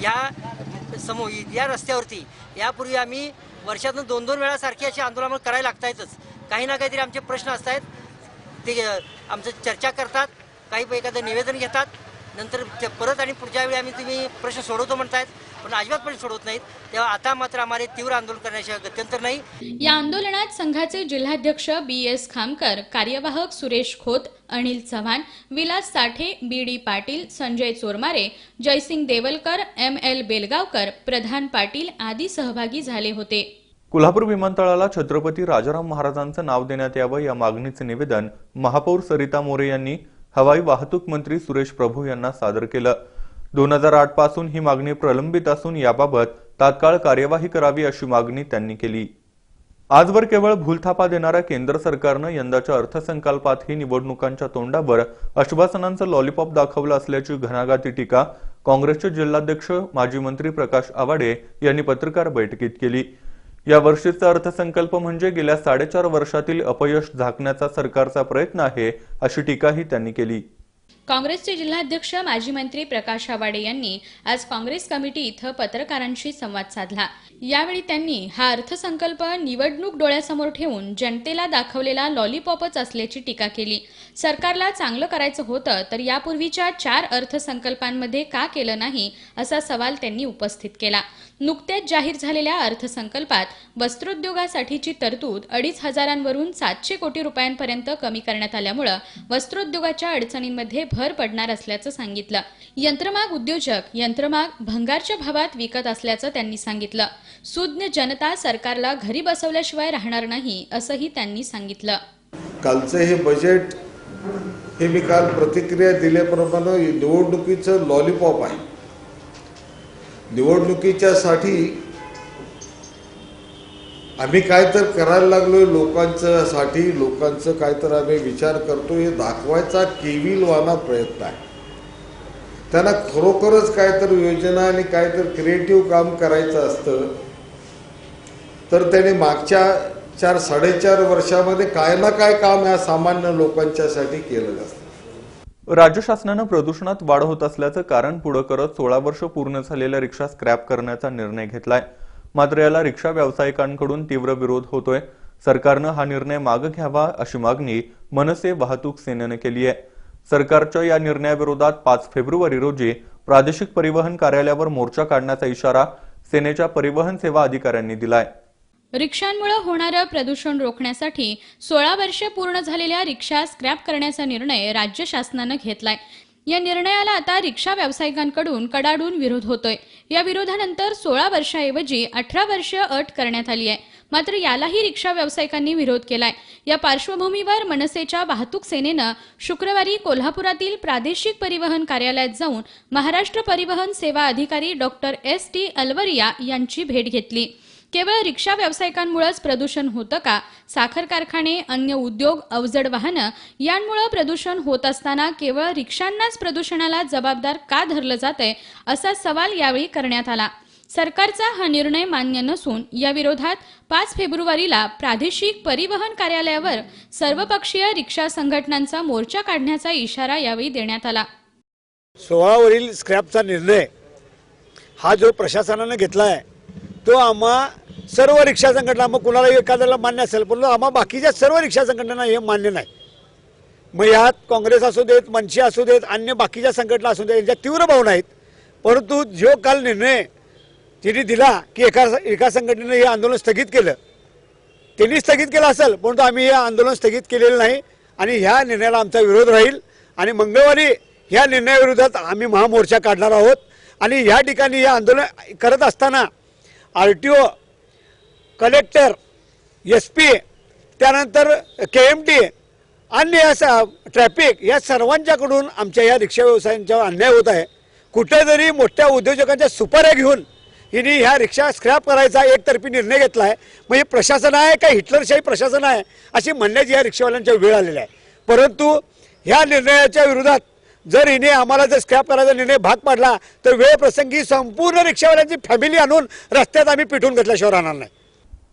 Speaker 17: या रस्त्यावरती यापूर्वी आम्ही वर्षातून 2-2 वेळा सारखी अशी आंदोलन करायला लागतायतच. काही ना काहीतरी आमचे प्रश्न असतात ते आमचं चर्चा करतात, काही एखादं निवेदन घेतात, नंतर परत आणि पुढच्या वेळी तुम्ही प्रश्न सोडवतो म्हणतायत पण अजिबात पण सोडवत नाहीत. तेव्हा आता मात्र आम्हाला तीव्र आंदोलन करण्याशिवाय गत्यंतर नाही.
Speaker 2: या आंदोलनात संघाचे जिल्हाध्यक्ष BS खामकर, कार्यवाहक सुरेश खोत, अनिल चव्हाण, विलास साठे, BD पाटील, संजय चोरमारे, जयसिंग देवलकर, ML बेलगावकर, प्रधान पाटील आदी सहभागी झाले होते.
Speaker 1: कोल्हापूर विमानतळाला छत्रपती राजाराम महाराजांचं नाव देण्यात यावं या मागणीचे निवेदन महापौर सरिता मोरे यांनी हवाई वाहतूक मंत्री सुरेश प्रभू यांना सादर केलं. 2008 पासून ही मागणी प्रलंबित असून याबाबत तात्काळ कार्यवाही करावी अशी मागणी त्यांनी केली. आजवर केवळ भूलथापा देणाऱ्या केंद्र सरकारनं यंदाच्या अर्थसंकल्पातही निवडणुकांच्या तोंडावर आश्वासनांचं लॉलीपॉप दाखवलं असल्याची घणाघाती टीका काँग्रेसचे जिल्हाध्यक्ष माजी मंत्री प्रकाश आवाडे यांनी पत्रकार बैठकीत केली. या वर्षीचा अर्थसंकल्प म्हणजे गेल्या 4.5 वर्षातील अपयश झाकण्याचा सरकारचा प्रयत्न आहे अशी टीकाही त्यांनी केली.
Speaker 2: काँग्रेसचे जिल्हाध्यक्ष माजी मंत्री प्रकाश आवाडे यांनी आज काँग्रेस कमिटी इथं पत्रकारांशी संवाद साधला. यावेळी त्यांनी हा अर्थसंकल्प निवडणूक डोळ्यासमोर ठेवून जनतेला दाखवलेला लॉलीपॉपच असल्याची टीका केली. सरकारला चांगलं करायचं होतं तर यापूर्वीच्या 4 अर्थसंकल्पांमध्ये का केलं नाही असा सवाल त्यांनी उपस्थित केला. नुकत्याच जाहीर झालेल्या अर्थसंकल्पात वस्त्रोद्योगासाठीची तरतूद 2,500वरून 700 कोटी रुपयांपर्यंत कमी करण्यात आल्यामुळे वस्त्रोद्योगाच्या अडचणींमध्ये भर पडणार असल्याचं सांगितलं. यंत्रमाग उद्योजक यंत्रमाग भंगारच्या भावात विकत असल्याचं त्यांनी सांगितलं. सुज्ञ जनता सरकारला घरी बसवल्याशिवाय राहणार नाही असंही त्यांनी सांगितलं.
Speaker 8: कालचं हे बजेट हे मी काल प्रतिक्रिया दिल्याप्रमाणे निवडणुकीचं लॉलीपॉप आहे. निवडणुकीच्या साठी आम्ही काय तर करायला लागलोय लोकांचं काय तर आम्ही विचार करतो हे दाखवायचा केविलवाना प्रयत्न आहे. त्यांना खरोखरच काय तर योजना आणि काय तर क्रिएटिव्ह काम करायचं असतं तर त्याने मागच्या 4-4.5 वर्षामध्ये काय ना काय काम या सामान्य लोकांच्यासाठी केलं असतं.
Speaker 1: राज्य शासनानं प्रदूषणात वाढ होत असल्याचं कारण पुढे करत 16 वर्ष पूर्ण झालेल्या रिक्षा स्क्रॅप करण्याचा निर्णय घेतलाय. मात्र याला रिक्षा व्यावसायिकांकडून तीव्र विरोध होतोय. सरकारनं हा निर्णय मागे घ्यावा अशी मागणी मनसे वाहतूक सेनेनं केली आहे. सरकारच्या या निर्णयाविरोधात 5 फेब्रुवारी रोजी प्रादेशिक परिवहन कार्यालयावर मोर्चा काढण्याचा इशारा सेनेच्या परिवहन सेवा अधिकाऱ्यांनी दिलाय.
Speaker 2: रिक्षांमुळे होणारं प्रदूषण रोखण्यासाठी 16 वर्षे पूर्ण झालेल्या रिक्षा स्क्रॅप करण्याचा निर्णय राज्य शासनानं घेतलाय. या निर्णयाला आता रिक्षा व्यावसायिकांकडून कडाडून विरोध होतोय. या विरोधानंतर 16 वर्षाऐवजी 18 वर्ष अट करण्यात आली आहे. मात्र यालाही रिक्षा व्यावसायिकांनी विरोध केलाय. या पार्श्वभूमीवर मनसेच्या वाहतूक सेनेनं शुक्रवारी कोल्हापुरातील प्रादेशिक परिवहन कार्यालयात जाऊन महाराष्ट्र परिवहन सेवा अधिकारी डॉक्टर ST अलवरिया यांची भेट घेतली. केवळ रिक्षा व्यावसायिकांमुळेच प्रदूषण होतं का? साखर कारखाने, अन्य उद्योग, अवजड वाहनं यांमुळे प्रदूषण होत असताना केवळ रिक्षांनाच प्रदूषणाला जबाबदार का धरलं जातंय असा सवाल यावेळी करण्यात आला. सरकारचा हा निर्णय मान्य नसून या विरोधात 5 फेब्रुवारीला प्रादेशिक परिवहन कार्यालयावर सर्वपक्षीय रिक्षा संघटनांचा मोर्चा काढण्याचा इशारा यावेळी देण्यात आला.
Speaker 18: 16 वरील स्क्रॅपचा निर्णय हा जो प्रशासनाने घेतला आहे तो आम्हा सर्व रिक्षा संघटना, मग कुणाला एखाद्याला मान्य असेल, परंतु आम्हा बाकीच्या सर्व रिक्षा संघटनांना हे मान्य नाही. मग यात काँग्रेस असू देत, मनसे असू देत, अन्य बाकीच्या संघटना असू देत, यांच्या तीव्र भावना आहेत. परंतु जो काल निर्णय त्यांनी दिला की एका संघटनेने हे आंदोलन स्थगित केलं, त्यांनी स्थगित केलं असेल, परंतु आम्ही हे आंदोलन स्थगित केलेलं नाही आणि ह्या निर्णयाला आमचा विरोध राहील. आणि मंगळवारी ह्या निर्णयाविरोधात आम्ही महामोर्चा काढणार आहोत. आणि ह्या ठिकाणी हे आंदोलन करत असताना RTO, कलेक्टर, SP, त्यानंतर KMT आणि ट्रॅफिक या सर्वांच्याकडून आमच्या या रिक्षा व्यवसायांच्यावर अन्याय होत आहे. कुठेतरी मोठ्या उद्योजकांच्या सुपाऱ्या घेऊन हिने ह्या रिक्षा स्क्रॅप करायचा एकतर्फी निर्णय घेतला आहे. मग हे प्रशासन आहे का हिटलरशाही प्रशासन आहे अशी म्हणण्याची या रिक्षावाल्यांच्या वेळ आलेला आहे. परंतु ह्या निर्णयाच्या विरोधात जर हिने आम्हाला जर स्क्रॅप करायचा निर्णय भाग पाडला तर वेळ प्रसंगी संपूर्ण रिक्षावाल्यांची फॅमिली आणून रस्त्यात आम्ही पिटून घेतल्याशिवाय राहणार नाही.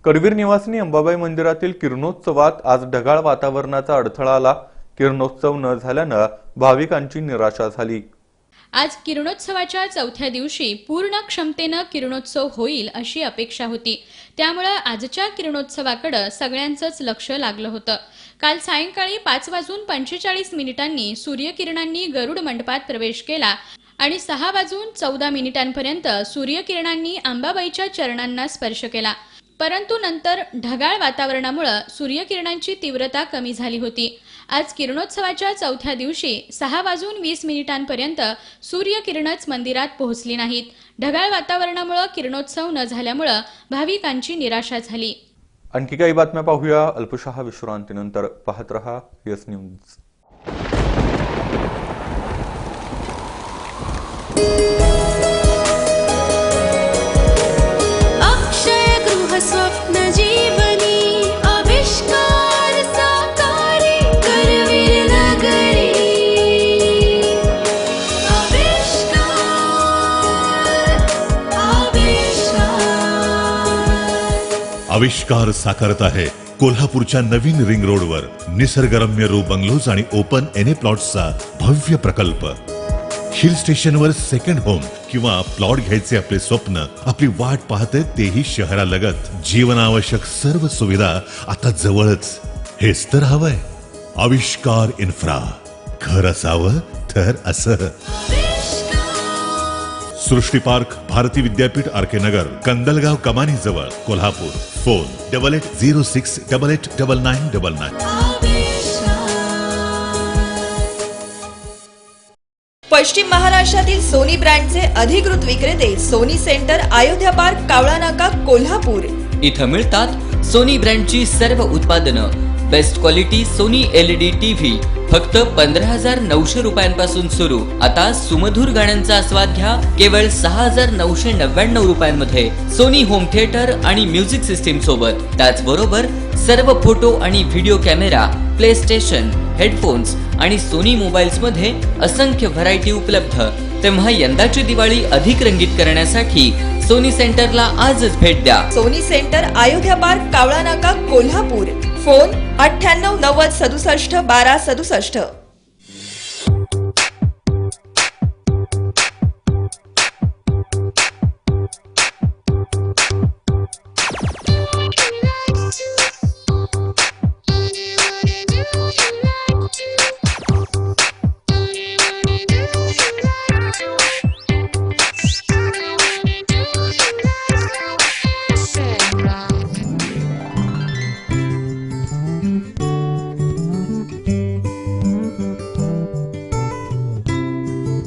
Speaker 1: करवीर निवासिनी अंबाबाई मंदिरातील किरणोत्सवात आज ढगाळ वातावरणाचा अडथळा आला. किरणोत्सव न झाल्यानं भाविकांची निराशा झाली.
Speaker 2: आज किरणोत्सवाच्या चौथ्या दिवशी पूर्ण क्षमतेनं किरणोत्सव होईल अशी अपेक्षा होती. त्यामुळे आजच्या किरणोत्सवाकडे सगळ्यांचंच लक्ष लागलं होतं. काल सायंकाळी 5:45 सूर्यकिरणांनी गरुड मंडपात प्रवेश केला आणि 6:14 सूर्यकिरणांनी अंबाबाईच्या चरणांना स्पर्श केला. परंतु नंतर ढगाळ वातावरणामुळे सूर्यकिरणांची तीव्रता कमी झाली होती. आज किरणोत्सवाच्या चौथ्या दिवशी 6:20 सूर्यकिरणच मंदिरात पोहोचली नाहीत. ढगाळ वातावरणामुळे किरणोत्सव न झाल्यामुळे भाविकांची निराशा झाली.
Speaker 1: आणखी काही बातम्या पाहूया अल्पशा विश्रांतीनंतर. पाहत रहा यस न्यूज.
Speaker 19: स्वप्न जीवनी आविष्कार साकारी करवीर नगरी
Speaker 20: आविष्कार साकारत आहे कोल्हापूरच्या नवीन रिंग रोडवर निसर्गरम्य रू बंगलोज आणि ओपन एने प्लॉट्सचा भव्य प्रकल्प. हिल स्टेशनवर सेकंड होम किंवा प्लॉट घ्यायचे आपले स्वप्न आपली वाट पाहते, तेही शहरालगत. जीवनावश्यक सर्व सुविधा आता जवळच. हेच तर हवंय. आविष्कार इन्फ्रा. घर असावं तर असं. सृष्टी पार्क, भारती विद्यापीठ, RK नगर, कंदलगाव कमानी जवळ, कोल्हापूर. फोन 8806889999.
Speaker 21: पश्चिम महाराष्ट्रातील सोनी ब्रँडचे अधिकृत विक्रेते Sony centre, Ayodhya park, Kawala Naka, Kolhapur.
Speaker 10: इथं मिळतात सोनी ब्रँडची सर्व उत्पादनं. Best quality Sony LED TV फक्त 15,900 रुपयांपासून सुरू. आता सुमधुर गाण्यांचा आस्वाद घ्या केवळ 6,999 रुपयांमध्ये. सोनी होम थिएटर आणि म्युझिक सिस्टीम सोबत. त्याचबरोबर सर्व फोटो आणि video camera, play station, headphones आणि सोनी मोबाईल्स मध्ये असंख्य व्हरायटी उपलब्ध. तेव्हा यंदाची दिवाळी अधिक रंगीत करण्यासाठी सोनी सेंटरला आजच भेट द्या.
Speaker 21: Sony centre, Ayodhya park, Kawala Naka, Kolhapur. Phone 9890671267.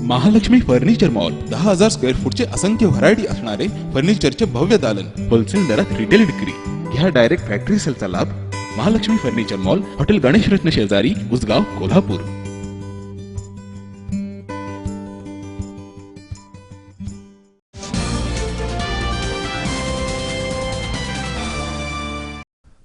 Speaker 22: Mahalaxmi furniture mall 10,000 square फूटचे असंख्य व्हरायटी असणारे फर्निचरचे भव्य दालन. होलसेल दरात रिटेल विक्री. घ्या डायरेक्ट फॅक्टरी सेलचा लाभ. Mahalakshmi furniture mall, hotel Ganesh रत्न शेजारी, उसगाव, कोल्हापूर.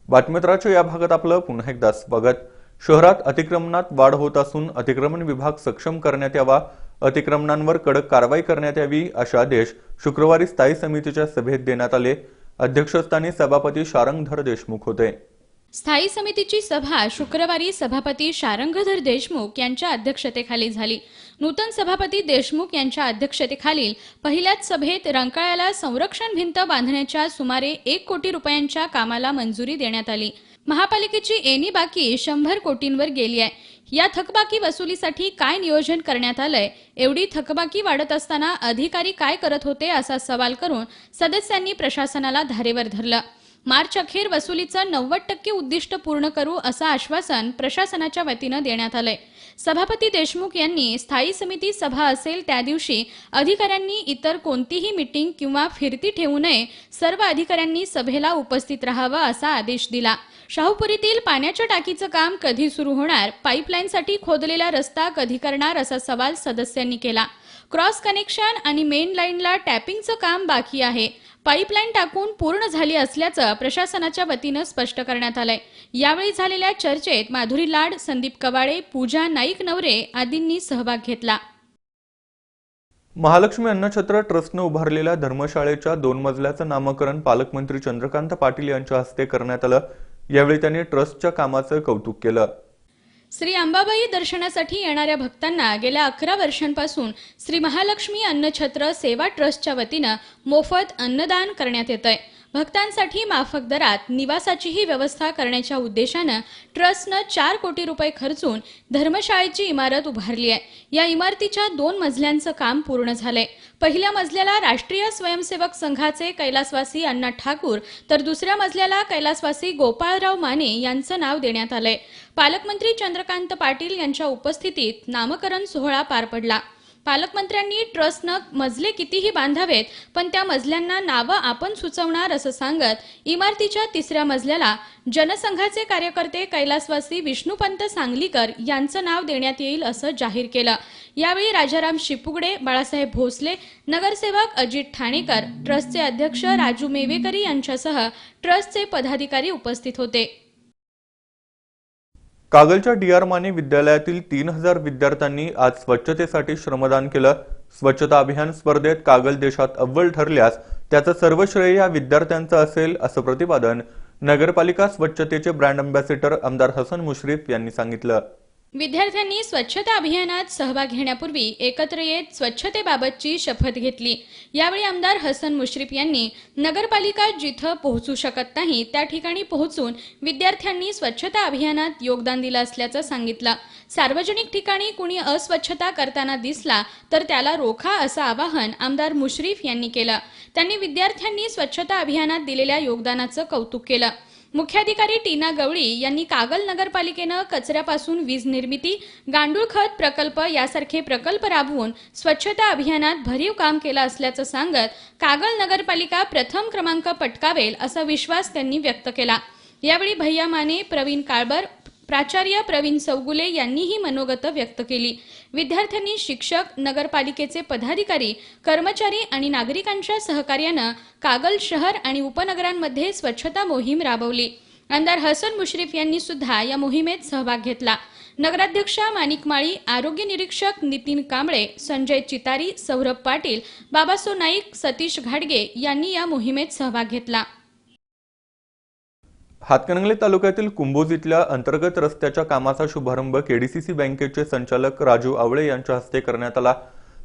Speaker 1: बातमीपत्राच्या या भागात आपलं पुन्हा एकदा स्वागत. शहरात अतिक्रमणात वाढ होत असून अतिक्रमण विभाग सक्षम करण्यात यावा, अतिक्रमणांवर कडक कारवाई करण्यात यावी असे आदेश शुक्रवारी स्थायी समितीच्या सभेत देण्यात आले. अध्यक्षस्थानी सभापती शारंगधर देशमुख होते.
Speaker 2: स्थायी समितीची सभा शुक्रवारी सभापती शारंगधर देशमुख यांच्या अध्यक्षतेखाली झाली. नूतन सभापती देशमुख यांच्या अध्यक्षतेखालील पहिल्याच सभेत रंकाळ्याला संरक्षण भिंत बांधण्याच्या सुमारे 1 कोटी रुपयांच्या कामाला मंजुरी देण्यात आली. महापालिकेची एनी बाकी 100 कोटींवर गेली आहे. या थकबाकी वसुलीसाठी काय नियोजन करण्यात आलंय? एवढी थकबाकी वाढत असताना अधिकारी काय करत होते असा सवाल करून सदस्यांनी प्रशासनाला धारेवर धरलं. मार्च अखेर वसुलीचं 90% उद्दिष्ट पूर्ण करू असं आश्वासन प्रशासनाच्या वतीनं देण्यात आलंय. सभापती देशमुख यांनी स्थायी समिती सभा असेल त्या दिवशी अधिकाऱ्यांनी इतर कोणतीही मीटिंग किंवा फिरती ठेवू नये, सर्व अधिकाऱ्यांनी सभेला उपस्थित राहावं असा आदेश दिला. शाहूपुरीतील पाण्याच्या टाकीचं काम कधी सुरू होणार? पाईपलाईनसाठी खोदलेला रस्ता कधी करणार असा सवाल सदस्यांनी केला. क्रॉस कनेक्शन आणि मेन लाईनला टॅपिंगचं काम बाकी आहे. पाईपलाईन टाकून पूर्ण झाली असल्याचं प्रशासनाच्या वतीनं स्पष्ट करण्यात आलंय. यावेळी झालेल्या चर्चेत माधुरी लाड, संदीप कवाडे, पूजा नाईक नवरे आदींनी सहभाग घेतला.
Speaker 1: महालक्ष्मी अन्नछत्र ट्रस्टनं उभारलेल्या धर्मशाळेच्या 2 मजल्याचं नामकरण पालकमंत्री चंद्रकांत पाटील यांच्या हस्ते करण्यात आलं. यावेळी त्यांनी ट्रस्टच्या कामाचं कौतुक केलं.
Speaker 2: श्री अंबाबाई दर्शनासाठी येणाऱ्या भक्तांना गेल्या 11 वर्षांपासून श्री महालक्ष्मी अन्नछत्र सेवा ट्रस्टच्या वतीनं मोफत अन्नदान करण्यात येतंय. भक्तांसाठी माफक दरात निवासाचीही व्यवस्था करण्याच्या उद्देशानं ट्रस्टनं 4 कोटी रुपये खर्चून धर्मशाळेची इमारत उभारली आहे. या इमारतीच्या 2 मजल्यांचं काम पूर्ण झालंय. पहिल्या मजल्याला राष्ट्रीय स्वयंसेवक संघाचे कैलासवासी अण्णा ठाकूर तर दुसऱ्या मजल्याला कैलासवासी गोपाळराव माने यांचं नाव देण्यात आलंय. पालकमंत्री चंद्रकांत पाटील यांच्या उपस्थितीत नामकरण सोहळा पार पडला. पालकमंत्र्यांनी ट्रस्टनं मजले कितीही बांधावेत पण त्या मजल्यांना नावं आपण सुचवणार असं सांगत इमारतीच्या 3ऱ्या मजल्याला जनसंघाचे कार्यकर्ते कैलासवासी विष्णुपंत सांगलीकर यांचं नाव देण्यात येईल असं जाहीर केलं. यावेळी राजाराम शिपुगडे, बाळासाहेब भोसले, नगरसेवक अजित ठाणेकर, ट्रस्टचे अध्यक्ष राजू मेवेकरी यांच्यासह ट्रस्टचे पदाधिकारी उपस्थित होते.
Speaker 1: कागलच्या डी.आर. माने विद्यालयातील 3000 विद्यार्थ्यांनी आज स्वच्छतेसाठी श्रमदान केलं. स्वच्छता अभियान स्पर्धेत कागल देशात अव्वल ठरल्यास त्याचं सर्व श्रेय या विद्यार्थ्यांचं असेल असं प्रतिपादन नगरपालिका स्वच्छतेचे ब्रँड अँबॅसेडर आमदार हसन मुश्रीफ यांनी सांगितलं.
Speaker 2: विद्यार्थ्यांनी स्वच्छता अभियानात सहभाग घेण्यापूर्वी एकत्र येत स्वच्छतेबाबतची शपथ घेतली. यावेळी आमदार हसन मुश्रीफ यांनी नगरपालिका जिथं पोहोचू शकत नाही त्या ठिकाणी पोहोचून विद्यार्थ्यांनी स्वच्छता अभियानात योगदान दिलं असल्याचं सांगितलं. सार्वजनिक ठिकाणी कुणी अस्वच्छता करताना दिसला तर त्याला रोखा असं आवाहन आमदार मुश्रीफ यांनी केलं. त्यांनी विद्यार्थ्यांनी स्वच्छता अभियानात दिलेल्या योगदानाचं कौतुक केलं. मुख्याधिकारी टीना गवळी यांनी कागल नगरपालिकेनं कचऱ्यापासून वीज निर्मिती, गांडूळ खत प्रकल्प यासारखे प्रकल्प राबवून स्वच्छता अभियानात भरीव काम केलं असल्याचं सांगत कागल नगरपालिका प्रथम क्रमांक पटकावेल असा विश्वास त्यांनी व्यक्त केला. यावेळी भैया माने, प्रवीण काळबर, प्राचार्य प्रवीण चौगुले यांनीही मनोगत व्यक्त केली. विद्यार्थ्यांनी, शिक्षक, नगरपालिकेचे पदाधिकारी, कर्मचारी आणि नागरिकांच्या सहकार्यानं कागल शहर आणि उपनगरांमध्ये स्वच्छता मोहीम राबवली. आमदार हसन मुश्रीफ यांनी सुद्धा या मोहिमेत सहभाग घेतला. नगराध्यक्षा माणिक माळी, आरोग्य निरीक्षक नितीन कांबळे, संजय चितारी, सौरभ पाटील, बाबासो नाईक, सतीश घाडगे यांनी या मोहिमेत सहभाग घेतला.
Speaker 1: हातकणंगले तालुक्यातील कुंभोजीतल्या अंतर्गत रस्त्याच्या कामाचा शुभारंभ केडीसीसी बँकेचे संचालक राजू आवळे यांच्या हस्ते करण्यात आला.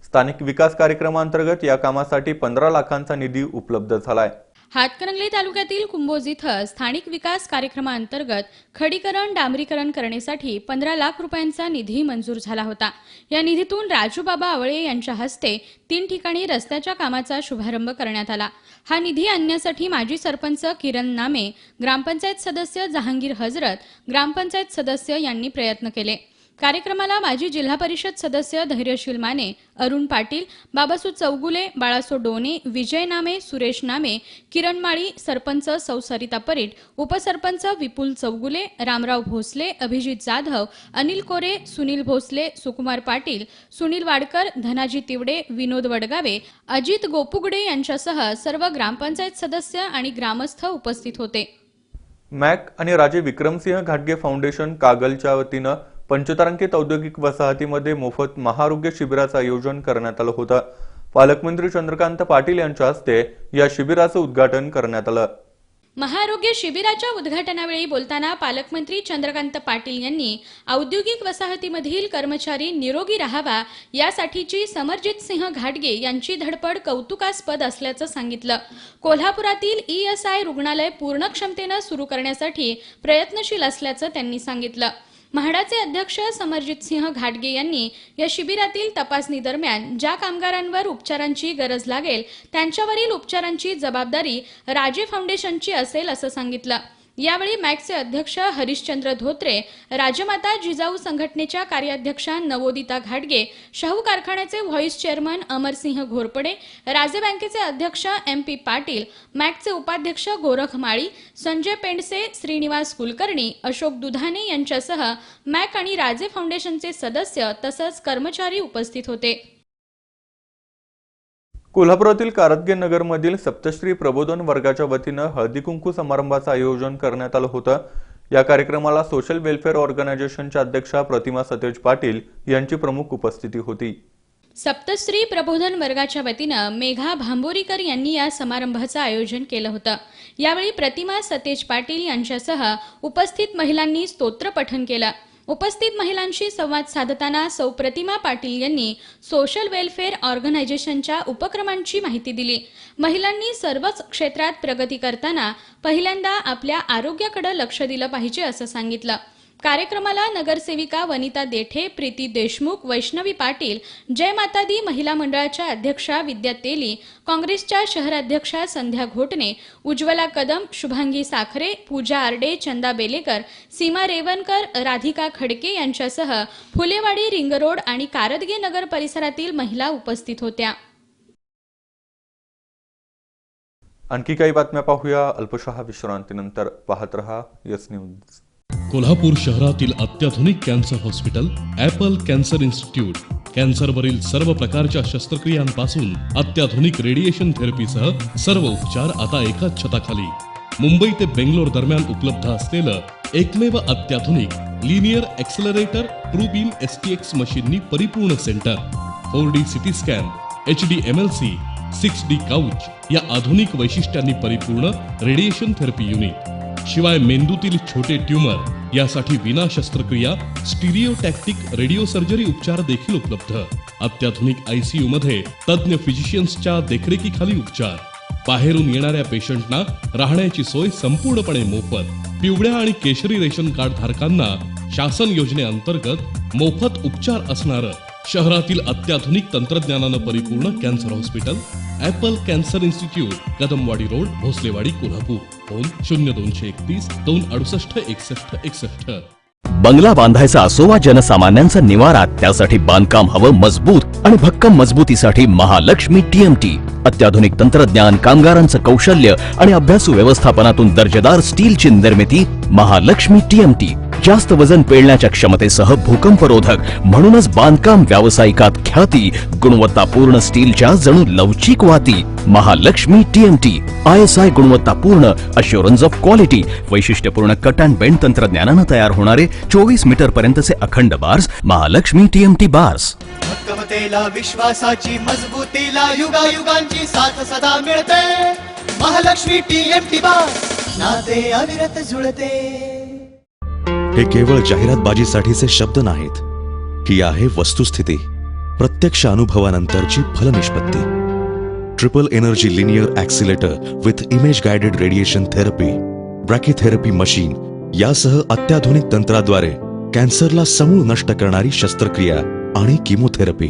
Speaker 1: स्थानिक विकास कार्यक्रमांतर्गत या कामासाठी 15 लाखांचा निधी उपलब्ध झालाय.
Speaker 2: हातकणंगले तालुक्यातील कुंभोज इथं स्थानिक विकास कार्यक्रमांतर्गत खडीकरण, डांबरीकरण करण्यासाठी 15 लाख रुपयांचा निधी मंजूर झाला होता. या निधीतून राजूबाबा आवळे यांच्या हस्ते 3 ठिकाणी रस्त्याच्या कामाचा शुभारंभ करण्यात आला. हा निधी आणण्यासाठी माजी सरपंच किरण नामे, ग्रामपंचायत सदस्य जहांगीर हजरत, ग्रामपंचायत सदस्य यांनी प्रयत्न केले. कार्यक्रमाला माजी जिल्हा परिषद सदस्य धैर्यशील माने, अरुण पाटील, बाबासू चौगुले, बाळासो डोने, विजय नामे, सुरेश नामे, किरण माळी, सरपंच सौ सरिता परीट, उपसरपंच विपुल चौगुले, रामराव भोसले, अभिजित जाधव, अनिल कोरे, सुनील भोसले, सुकुमार पाटील, सुनील वाडकर, धनाजी तिवडे, विनोद वडगावे, अजित गोपुगडे यांच्यासह सर्व ग्रामपंचायत सदस्य आणि ग्रामस्थ उपस्थित होते.
Speaker 1: मॅक आणि राजे विक्रमसिंह घाटगे फाउंडेशन कागलच्या वतीनं पंचतारांकित औद्योगिक वसाहतीमध्ये मोफत महाआरोग्य शिबिराचं आयोजन करण्यात आलं होतं. पालकमंत्री चंद्रकांत पाटील यांच्या हस्ते या शिबिराचं उद्घाटन करण्यात आलं.
Speaker 2: महाआरोग्य शिबिराच्या उद्घाटनावेळी बोलताना पालकमंत्री चंद्रकांत पाटील यांनी औद्योगिक वसाहतीमधील कर्मचारी निरोगी राहावा यासाठीची समरजित सिंह घाटगे यांची धडपड कौतुकास्पद असल्याचं सांगितलं. कोल्हापुरातील ESI रुग्णालय पूर्ण क्षमतेनं सुरू करण्यासाठी प्रयत्नशील असल्याचं त्यांनी सांगितलं. म्हाडाचे अध्यक्ष समरजित सिंह घाटगे यांनी या शिबिरातील तपासणी दरम्यान ज्या कामगारांवर उपचारांची गरज लागेल त्यांच्यावरील उपचारांची जबाबदारी राजे फाउंडेशनची असेल असं सांगितलं. यावेळी मॅकचे अध्यक्ष हरिश्चंद्र धोत्रे, राजमाता जिजाऊ संघटनेच्या कार्याध्यक्षा नवोदिता घाटगे, शाहू कारखान्याचे व्हाईस चेअरमन अमरसिंह घोरपडे, राजे बँकेचे अध्यक्ष MP पाटील, मॅकचे उपाध्यक्ष गोरख माळी, संजय पेंडसे, श्रीनिवास कुलकर्णी, अशोक दुधाने यांच्यासह मॅक आणि राजे फाउंडेशनचे सदस्य तसंच कर्मचारी उपस्थित होते.
Speaker 1: कोल्हापुरातील कारदगे नगरमधील सप्तश्री प्रबोधन वर्गाच्या वतीनं हळदी कुंकू समारंभाचं आयोजन करण्यात आलं होतं. या कार्यक्रमाला सोशल वेलफेअर ऑर्गनायझेशनच्या अध्यक्षा प्रतिमा सतेज पाटील यांची प्रमुख उपस्थिती होती.
Speaker 2: सप्तश्री प्रबोधन वर्गाच्या वतीनं मेघा भांबोरीकर यांनी या समारंभाचं आयोजन केलं होतं. यावेळी प्रतिमा सतेज पाटील यांच्यासह उपस्थित महिलांनी स्तोत्र पठण केलं. उपस्थित महिलांशी संवाद साधताना सौ प्रतिमा पाटील यांनी सोशल वेलफेअर ऑर्गनायझेशनच्या उपक्रमांची माहिती दिली. महिलांनी सर्वच क्षेत्रात प्रगती करताना पहिल्यांदा आपल्या आरोग्याकडे लक्ष दिलं पाहिजे असं सांगितलं. कार्यक्रमाला नगरसेविका वनिता देठे, प्रीती देशमुख, वैष्णवी पाटील, जय माता दी महिला मंडळाच्या अध्यक्षा विद्या तेली, काँग्रेसच्या शहराध्यक्षा संध्या घोटणे, उज्ज्वला कदम, शुभांगी साखरे, पूजा आरडे, चंदा बेलेकर, सीमा रेवणकर, राधिका खडके यांच्यासह फुलेवाडी, रिंग रोड आणि कारदगे नगर परिसरातील महिला उपस्थित होत्या.
Speaker 1: आणखी काही बातम्या पाहूया अल्पशा विश्रांतीनंतर. पाहत रहा यस न्यूज.
Speaker 14: कोल्हापूर शहरातील अत्याधुनिक cancer hospital apple cancer institute कॅन्सरवरील सर्व प्रकारच्या शस्त्रक्रियांपासून अत्याधुनिक रेडिएशन थेरपीसह सर्व उपचार आता एकाच छताखाली. मुंबई ते बेंगलोर दरम्यान उपलब्ध असलेलं एकमेव अत्याधुनिक linear accelerator true beam STX मशीननी परिपूर्ण centre, 4D CT scan, HD MLC, 6D couch या आधुनिक वैशिष्ट्यांनी परिपूर्ण रेडिएशन थेरपी युनिट. शिवाय मेंदूतील छोटे ट्यूमर यासाठी विना शस्त्रक्रिया स्टिरिओटॅक्टिक रेडिओ सर्जरी उपचार देखील उपलब्ध. अत्याधुनिक ICU मध्ये तज्ञ फिजिशियन्सच्या देखरेखीखाली उपचार. बाहेरून येणाऱ्या पेशंटना राहण्याची सोय संपूर्णपणे मोफत. पिवळ्या आणि केशरी रेशन कार्ड धारकांना शासन योजनेअंतर्गत मोफत उपचार असणारं शहरातील अत्याधुनिक तंत्रज्ञानानं परिपूर्ण cancer hospital apple cancer institute, Kadamwadi road, Bhosalewadi, Kolhapur. Phone 0231 268 61 61.
Speaker 3: बंगला बांधायचा असो वा जनसामान्यांचा निवारा, त्यासाठी बांधकाम हवं मजबूत आणि भक्कम मजबूतीसाठी महालक्ष्मी TMT. अत्याधुनिक तंत्रज्ञान, कामगारांचं कौशल्य आणि अभ्यासू व्यवस्थापनातून दर्जेदार स्टीलची निर्मिती. महालक्ष्मी TMT जास्त वजन पेलण्याच्या क्षमतेसह भूकंपरोधक, म्हणूनच बांधकाम व्यावसायिकात ख्याती. गुणवत्तापूर्ण स्टीलच्या जणू लवचिक वाती. महालक्ष्मी TMT ISI गुणवत्तापूर्ण अश्युरन्स ऑफ क्वालिटी. वैशिष्ट्यपूर्ण कट अँड बेंड तंत्रज्ञानानं तयार होणारे 24 मीटर पर्यंतचे अखंड बार्स. Mahalaxmi TMT bars.
Speaker 5: भक्कमतेला, विश्वासाची, मजबूतीला युगायुगांची साथ सदा मिळते. महालक्ष्मी TMT बार्स, नाते अविरत जुळते.
Speaker 23: हे केवळ जाहिरातबाजीसाठीचे शब्द नाहीत, ही आहे वस्तुस्थिती, प्रत्यक्ष अनुभवानंतरची फलनिष्पत्ती. Triple energy linear accelerator with image guided radiation therapy, brachytherapy machine यासह अत्याधुनिक तंत्राद्वारे कॅन्सरला समूळ नष्ट करणारी शस्त्रक्रिया आणि किमोथेरपी.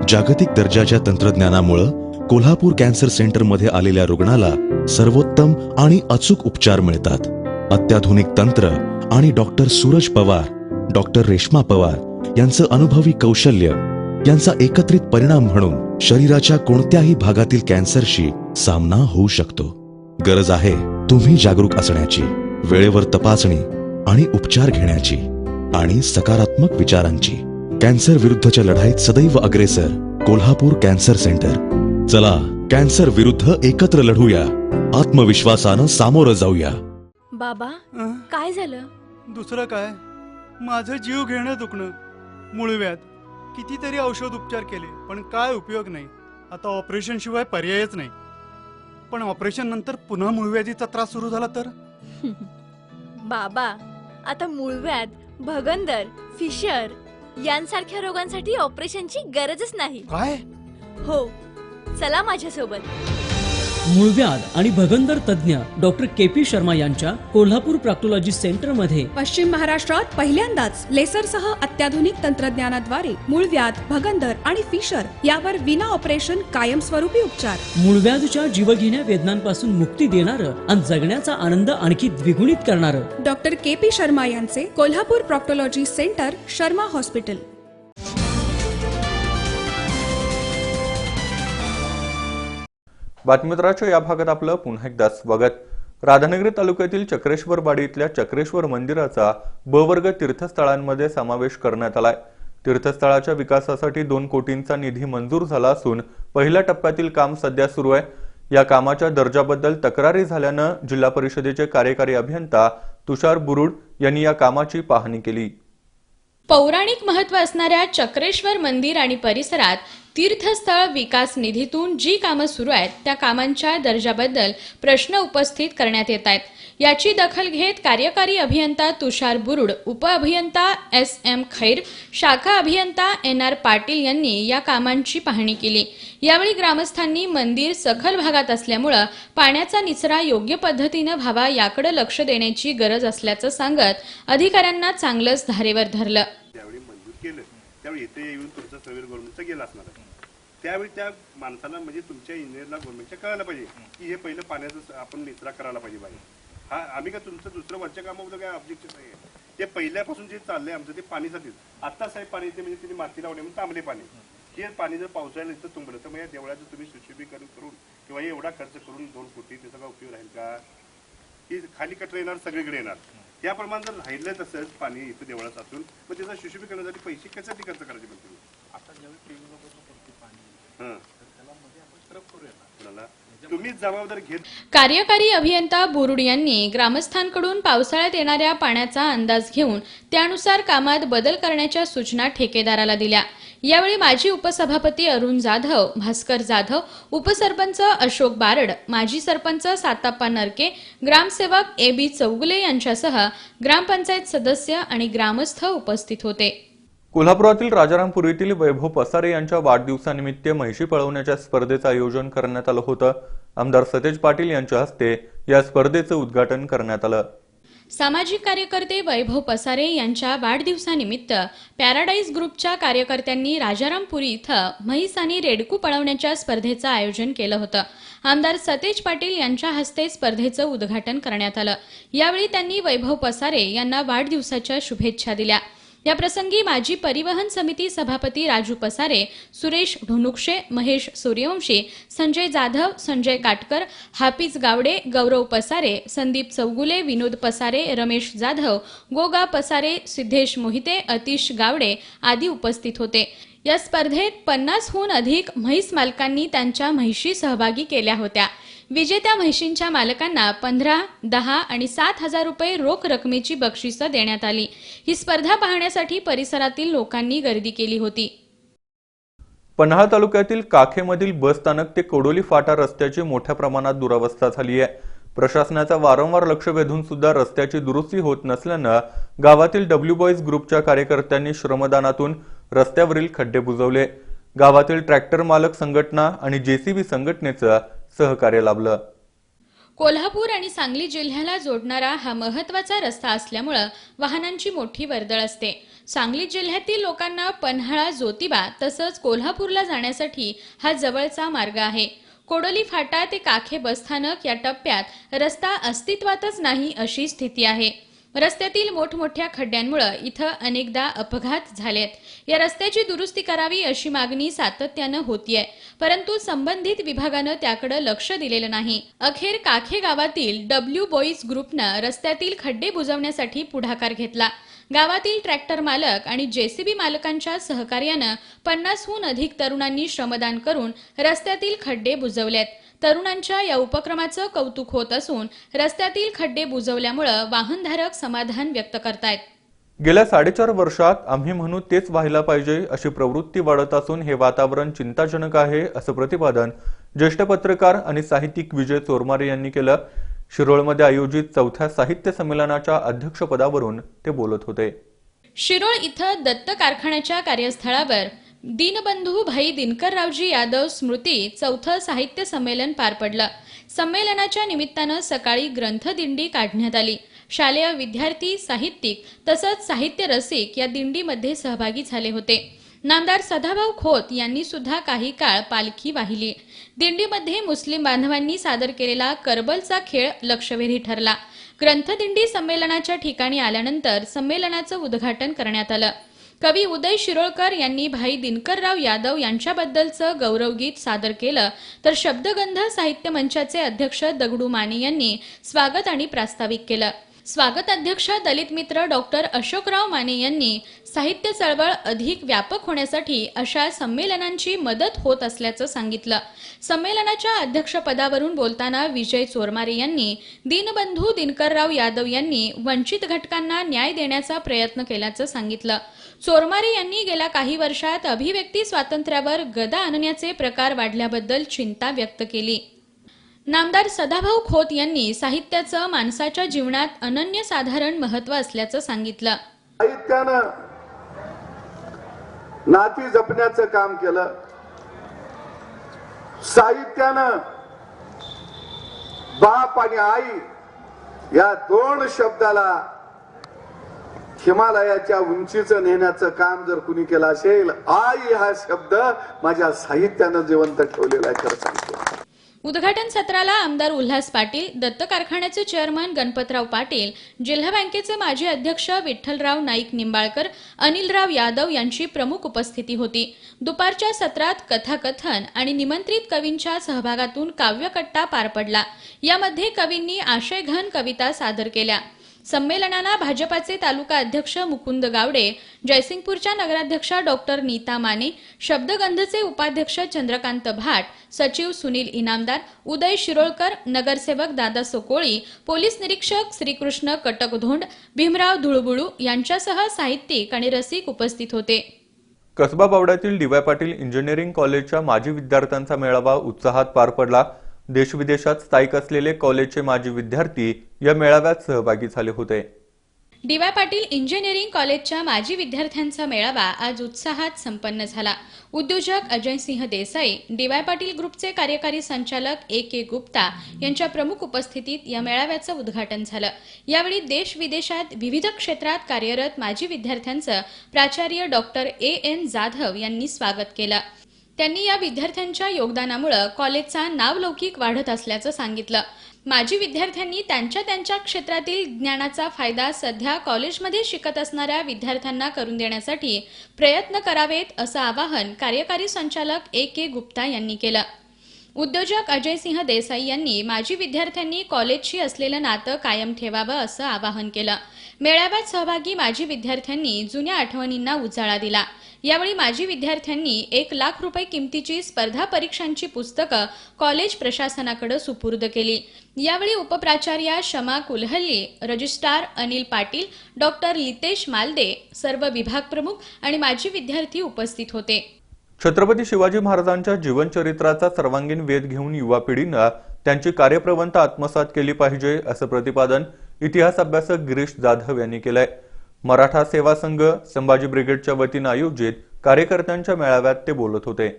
Speaker 23: जागतिक दर्जाच्या तंत्रज्ञानामुळे कोल्हापूर कॅन्सर सेंटरमध्ये आलेल्या रुग्णाला सर्वोत्तम आणि अचूक उपचार मिळतात. अत्याधुनिक तंत्र आणि डॉक्टर सूरज पवार, डॉक्टर रेश्मा पवार यांचं अनुभवी कौशल्य यांचा एकत्रित परिणाम म्हणून शरीराच्या कोणत्याही भागातील कॅन्सरशी सामना होऊ शकतो. गरज आहे तुम्ही जागरूक असण्याची, वेळेवर तपासणी आणि उपचार घेण्याची आणि सकारात्मक विचारांची. कॅन्सर विरुद्धच्या लढाईत सदैव अग्रेसर कोल्हापूर कॅन्सर सेंटर. चला कॅन्सर विरुद्ध एकत्र लढूया, आत्मविश्वासानं सामोरं जाऊया.
Speaker 13: बाबा काय झालं?
Speaker 24: दुसरं काय, माझं जीव घेणं दुखणं, मूळव्याध, कितीतरी औषध उपचार केले पण काय उपयोग नाही. आता ऑपरेशन शिवाय पर्यायच नाही. पण ऑपरेशन नंतर पुन्हा मूळव्याधीचा त्रास सुरू झाला तर?
Speaker 13: बाबा, आता मूळव्याध, भगंदर, फिशर यांसारख्या रोगांसाठी ऑपरेशनची गरजच नाही.
Speaker 24: काय?
Speaker 13: हो, चला माझ्यासोबत.
Speaker 6: मूळव्याध आणि भगंदर तज्ज्ञ डॉक्टर के.पी. शर्मा यांच्या कोल्हापूर प्रॅक्टोलॉजी सेंटर मध्ये
Speaker 7: पश्चिम महाराष्ट्रात पहिल्यांदाच लेसरसह अत्याधुनिक तंत्रज्ञानाद्वारे मूळव्याध, भगंदर आणि फिशर यावर विना ऑपरेशन कायमस्वरूपी उपचार.
Speaker 6: मूळव्याधच्या जीवघेण्या वेदनांपासून मुक्ती देणारं आणि जगण्याचा आनंद आणखी द्विगुणित करणारं
Speaker 7: डॉक्टर के.पी. शर्मा यांचे Kolhapur proctology centre, Sharma hospital.
Speaker 1: बातमीपत्राच्या या भागात आपलं पुन्हा एकदा स्वागत. राधानगरी तालुक्यातील चक्रेश्वरवाडी इथल्या चक्रेश्वर मंदिराचा ब वर्ग तीर्थस्थळांमध्ये समावेश करण्यात आलाय. तीर्थस्थळाच्या विकासासाठी 2 कोटींचा निधी मंजूर झाला असून पहिल्या टप्प्यातील काम सध्या सुरू आहे. या कामाच्या दर्जाबद्दल तक्रारी झाल्यानं जिल्हा परिषदेचे कार्यकारी अभियंता तुषार बुरुड यांनी या कामाची पाहणी केली.
Speaker 2: पौराणिक महत्त्व असणाऱ्या चक्रेश्वर मंदिर आणि परिसरात तीर्थस्थळ विकास निधीतून जी कामं सुरू आहेत त्या कामांच्या दर्जाबद्दल प्रश्न उपस्थित करण्यात येत आहेत. याची दखल घेत कार्यकारी अभियंता तुषार बुरुड, उपअभियंता S.M. खैर, शाखा अभियंता N.R. पाटील यांनी या कामांची पाहणी केली. यावेळी ग्रामस्थांनी मंदिर सखल भागात असल्यामुळे पाण्याचा निचरा योग्य पद्धतीनं व्हावा याकडे लक्ष देण्याची गरज असल्याचं सांगत अधिकाऱ्यांना चांगलंच धारेवर धरलं.
Speaker 11: त्यावेळी इथे येऊन तुमचा सर्वे गव्हर्नमेंटचा गेला असणार आहे. त्यावेळी त्या माणसाला म्हणजे तुमच्या इंजिनियरला गव्हर्नमेंटच्या कळायला पाहिजे की हे पहिलं पाण्याचं आपण निचरा करायला पाहिजे बाहेर. हा आम्ही काय तुमचं दुसरं वरच्या कामाबद्दल काय ऑब्जेक्शन नाही आहे. ते पहिल्यापासून जे चाललंय आमचं ते पाणीसाठीच. आता साहेब पाणी येते म्हणजे तिने माती लावणे म्हणून थांबले पाणी. हे पाणी जर पावसाळ्याला इथं तुंबलं तर मग या देवळाचं तुम्ही सुशोभीकरण करून किंवा एवढा खर्च करून 2 कोटी त्याचा काय उपयोग राहील का? की खाली कटर येणार, सगळीकडे येणार. त्याप्रमाणे जर राहिलं तसंच पाणी इथं देवळात असून मग त्याचा सुशोभीकरणासाठी पैसे कशासाठी खर्च करायचे म्हणतो? आता तुम्हीच जबाबदारी घेत.
Speaker 2: कार्यकारी अभियंता बुरुड यांनी ग्रामस्थांकडून पावसाळ्यात येणाऱ्या पाण्याचा अंदाज घेऊन त्यानुसार कामात बदल करण्याच्या सूचना ठेकेदाराला दिल्या. यावेळी माजी उपसभापती अरुण जाधव, भास्कर जाधव, उपसरपंच अशोक बारड, माजी सरपंच साताप्पा नरके, ग्रामसेवक A.B. चौगुले यांच्यासह ग्रामपंचायत सदस्य आणि ग्रामस्थ उपस्थित होते.
Speaker 1: कोल्हापुरातील राजारामपूर येथील वैभव पसारे यांच्या वाढदिवसानिमित्त म्हैशी पळवण्याच्या स्पर्धेचं आयोजन करण्यात आलं होतं. आमदार सतेज पाटील यांच्या हस्ते या स्पर्धेचं उद्घाटन करण्यात आलं.
Speaker 2: सामाजिक कार्यकर्ते वैभव पसारे यांच्या वाढदिवसानिमित्त पॅराडाईज ग्रुपच्या कार्यकर्त्यांनी राजारामपुरी इथं म्हैस आणि रेडकू पळवण्याच्या स्पर्धेचं आयोजन केलं होतं. आमदार सतेज पाटील यांच्या हस्ते स्पर्धेचं उद्घाटन करण्यात आलं. यावेळी त्यांनी वैभव पसारे यांना वाढदिवसाच्या शुभेच्छा दिल्या. याप्रसंगी माजी परिवहन समिती सभापती राजू पसारे, सुरेश ढुनुक्षे, महेश सूर्यवंशी, संजय जाधव, संजय काटकर, हाफिज गावडे, गौरव पसारे, संदीप चौगुले, विनोद पसारे, रमेश जाधव, गोगा पसारे, सिद्धेश मोहिते, अतिश गावडे आदी उपस्थित होते. या स्पर्धेत 50हून अधिक म्हैस मालकांनी त्यांच्या म्हैशी सहभागी केल्या होत्या. विजेत्या म्हैशींच्या मालकांना 15, 10 आणि 7,000 रुपये रोख रकमेची बक्षिसं देण्यात आली. ही स्पर्धा पाहण्यासाठी परिसरातील लोकांनी गर्दी केली होती.
Speaker 1: पन्हाळा तालुक्यातील काखेमधील बस स्थानक ते कोडोली फाटा रस्त्याची मोठ्या प्रमाणात दुरावस्था झाली आहे. प्रशासनाचा वारंवार लक्ष वेधून सुद्धा रस्त्याची दुरुस्ती होत नसल्यानं गावातील डब्ल्यू बॉईज ग्रुपच्या कार्यकर्त्यांनी श्रमदानातून रस्त्यावरील खड्डे बुजवले. गावातील ट्रॅक्टर मालक संघटना आणि JCB संघटनेचं सहकार्य लाभलं.
Speaker 2: कोल्हापूर आणि सांगली जिल्ह्याला जोडणारा हा महत्त्वाचा रस्ता असल्यामुळे वाहनांची मोठी वर्दळ असते. सांगली जिल्ह्यातील लोकांना पन्हाळा, ज्योतिबा तसंच कोल्हापूरला जाण्यासाठी हा जवळचा मार्ग आहे. कोडोली फाटा ते काखे बसस्थानक या टप्प्यात रस्ता अस्तित्वातच नाही अशी स्थिती आहे. रस्त्यातील मोठमोठ्या खड्ड्यांमुळे इथं अनेकदा अपघात झालेत. या रस्त्याची दुरुस्ती करावी अशी मागणी सातत्यानं होतीये, परंतु संबंधित विभागानं त्याकडे लक्ष दिलेलं नाही. अखेर काखे गावातील डब्ल्यू बॉईज ग्रुपनं रस्त्यातील खड्डे बुजवण्यासाठी पुढाकार घेतला. गावातील ट्रॅक्टर मालक आणि JCB मालकांच्या सहकार्यानं 50हून अधिक तरुणांनी श्रमदान करून रस्त्यातील खड्डे बुजवलेत. तरुणांच्या या उपक्रमाचं कौतुक होत असून रस्त्यातील खड्डे बुजवल्यामुळे वाहनधारक समाधान व्यक्त करतायत.
Speaker 1: गेल्या 4.5 वर्षात आम्ही म्हणू तेच व्हायला पाहिजे अशी प्रवृत्ती वाढत असून हे वातावरण चिंताजनक आहे असं प्रतिपादन ज्येष्ठ पत्रकार आणि साहित्यिक विजय चोरमारे यांनी केलं. शिरोळमध्ये आयोजित 4थ्या साहित्य संमेलनाच्या अध्यक्षपदावरून ते बोलत होते.
Speaker 2: शिरोळ इथं दत्त कारखान्याच्या कार्यस्थळावर दीनबंधू भाई दिनकररावजी यादव स्मृती 4थं साहित्य संमेलन पार पडलं. संमेलनाच्या निमित्तानं सकाळी ग्रंथदिंडी काढण्यात आली. शालेय विद्यार्थी, साहित्यिक तसंच साहित्य रसिक या दिंडीमध्ये सहभागी झाले होते. नामदार सदाभाऊ खोत यांनी सुद्धा काही काळ पालखी वाहिली. दिंडीमध्ये मुस्लिम बांधवांनी सादर केलेला करबलचा खेळ लक्षवेधी ठरला. ग्रंथदिंडी संमेलनाच्या ठिकाणी आल्यानंतर संमेलनाचं उद्घाटन करण्यात आलं. कवी उदय शिरोळकर यांनी भाई दिनकरराव यादव यांच्याबद्दलचं गौरवगीत सादर केलं, तर शब्दगंध साहित्य मंचाचे अध्यक्ष दगडू माने यांनी स्वागत आणि प्रास्ताविक केलं. स्वागत अध्यक्ष दलित मित्र डॉक्टर अशोकराव माने यांनी साहित्य चळवळ अधिक व्यापक होण्यासाठी अशा संमेलनांची मदत होत असल्याचं सांगितलं. संमेलनाच्या अध्यक्षपदावरून बोलताना विजय चोरमारे यांनी दीनबंधू दिनकरराव यादव यांनी वंचित घटकांना न्याय देण्याचा प्रयत्न केल्याचं सांगितलं. चोरमारे यांनी गेल्या काही वर्षात अभिव्यक्ती स्वातंत्र्यावर गदा आणण्याचे प्रकार वाढल्याबद्दल चिंता व्यक्त केली. नामदार सदाभाऊ खोत यांनी साहित्याचं माणसाच्या जीवनात अनन्यसाधारण महत्त्व असल्याचं सांगितलं.
Speaker 4: साहित्यानं नाती जपण्याचं काम केलं. साहित्यानं बाप आणि आई या दोन शब्दाला हिमालयाच्या उंचीचं नेण्याचं काम जर कुणी केलं असेल, आई हा शब्द माझ्या साहित्यानं जिवंत ठेवलेला आहे खरं सांगतो.
Speaker 2: उद्घाटन सत्राला आमदार उल्हास पाटील, दत्त कारखान्याचे चेअरमन गणपतराव पाटील, जिल्हा बँकेचे माजी अध्यक्ष विठ्ठलराव नाईक निंबाळकर, अनिलराव यादव यांची प्रमुख उपस्थिती होती. दुपारच्या सत्रात कथाकथन आणि निमंत्रित कवींच्या सहभागातून काव्यकट्टा पार पडला. यामध्ये कवींनी आशयघन कविता सादर केल्या. संमेलनाला भाजपाचे तालुका अध्यक्ष मुकुंद गावडे, जयसिंगपूरच्या नगराध्यक्षा डॉक्टर नीता माने, शब्दगंधचे उपाध्यक्ष चंद्रकांत भाट, सचिव सुनील इनामदार, उदय शिरोळकर, नगरसेवक दादा सोकोळी, पोलीस निरीक्षक श्रीकृष्ण कटकधोंड, भीमराव धुळबुळू यांच्यासह साहित्यिक आणि रसिक उपस्थित होते.
Speaker 1: कसबा बावड्यातील डी वाय पाटील इंजिनिअरिंग कॉलेजच्या माजी विद्यार्थ्यांचा मेळावा उत्साहात पार पडला. देशविदेशात स्थायिक असलेले कॉलेजचे माजी विद्यार्थी या मेळाव्यात सहभागी झाले होते.
Speaker 2: डी वाय पाटील इंजिनिअरिंग कॉलेजच्या माजी विद्यार्थ्यांचा मेळावा आज उत्साहात संपन्न झाला. उद्योजक अजयसिंह देसाई, डी वाय पाटील ग्रुपचे कार्यकारी संचालक ए.के. गुप्ता यांच्या प्रमुख उपस्थितीत या मेळाव्याचं उद्घाटन झालं. यावेळी देश विदेशात विविध क्षेत्रात कार्यरत माजी विद्यार्थ्यांचं प्राचार्य डॉक्टर ए.एन. जाधव यांनी स्वागत केलं. त्यांनी या विद्यार्थ्यांच्या योगदानामुळे कॉलेजचा नावलौकिक वाढत असल्याचं सांगितलं. माजी विद्यार्थ्यांनी त्यांच्या क्षेत्रातील ज्ञानाचा फायदा सध्या कॉलेजमध्ये शिकत असणाऱ्या विद्यार्थ्यांना करून देण्यासाठी प्रयत्न करावेत असं आवाहन कार्यकारी संचालक ए.के. गुप्ता यांनी केलं. उद्योजक अजयसिंह देसाई यांनी माजी विद्यार्थ्यांनी कॉलेजशी असलेलं नातं कायम ठेवावं असं आवाहन केलं. मेळाव्यात सहभागी माजी विद्यार्थ्यांनी जुन्या आठवणींना उजाळा दिला. यावेळी माजी विद्यार्थ्यांनी 1 लाख रुपये किमतीची स्पर्धा परीक्षांची पुस्तकं कॉलेज प्रशासनाकडे सुपूर्द केली. यावेळी उपप्राचार्या शमा कुलहल्ली, रजिस्ट्रार अनिल पाटील, डॉक्टर लितेश मालदे, सर्व विभाग प्रमुख आणि माजी विद्यार्थी उपस्थित होते.
Speaker 1: छत्रपती शिवाजी महाराजांच्या जीवनचरित्राचा सर्वांगीण वेध घेऊन युवा पिढीनं त्यांची कार्यप्रवणता आत्मसात केली पाहिजे असं प्रतिपादन इतिहास अभ्यासक गिरीश जाधव यांनी केलंय. मराठा सेवा संघ संभाजी ब्रिगेडच्या वतीनं आयोजित कार्यकर्त्यांच्या मेळाव्यात ते बोलत होते.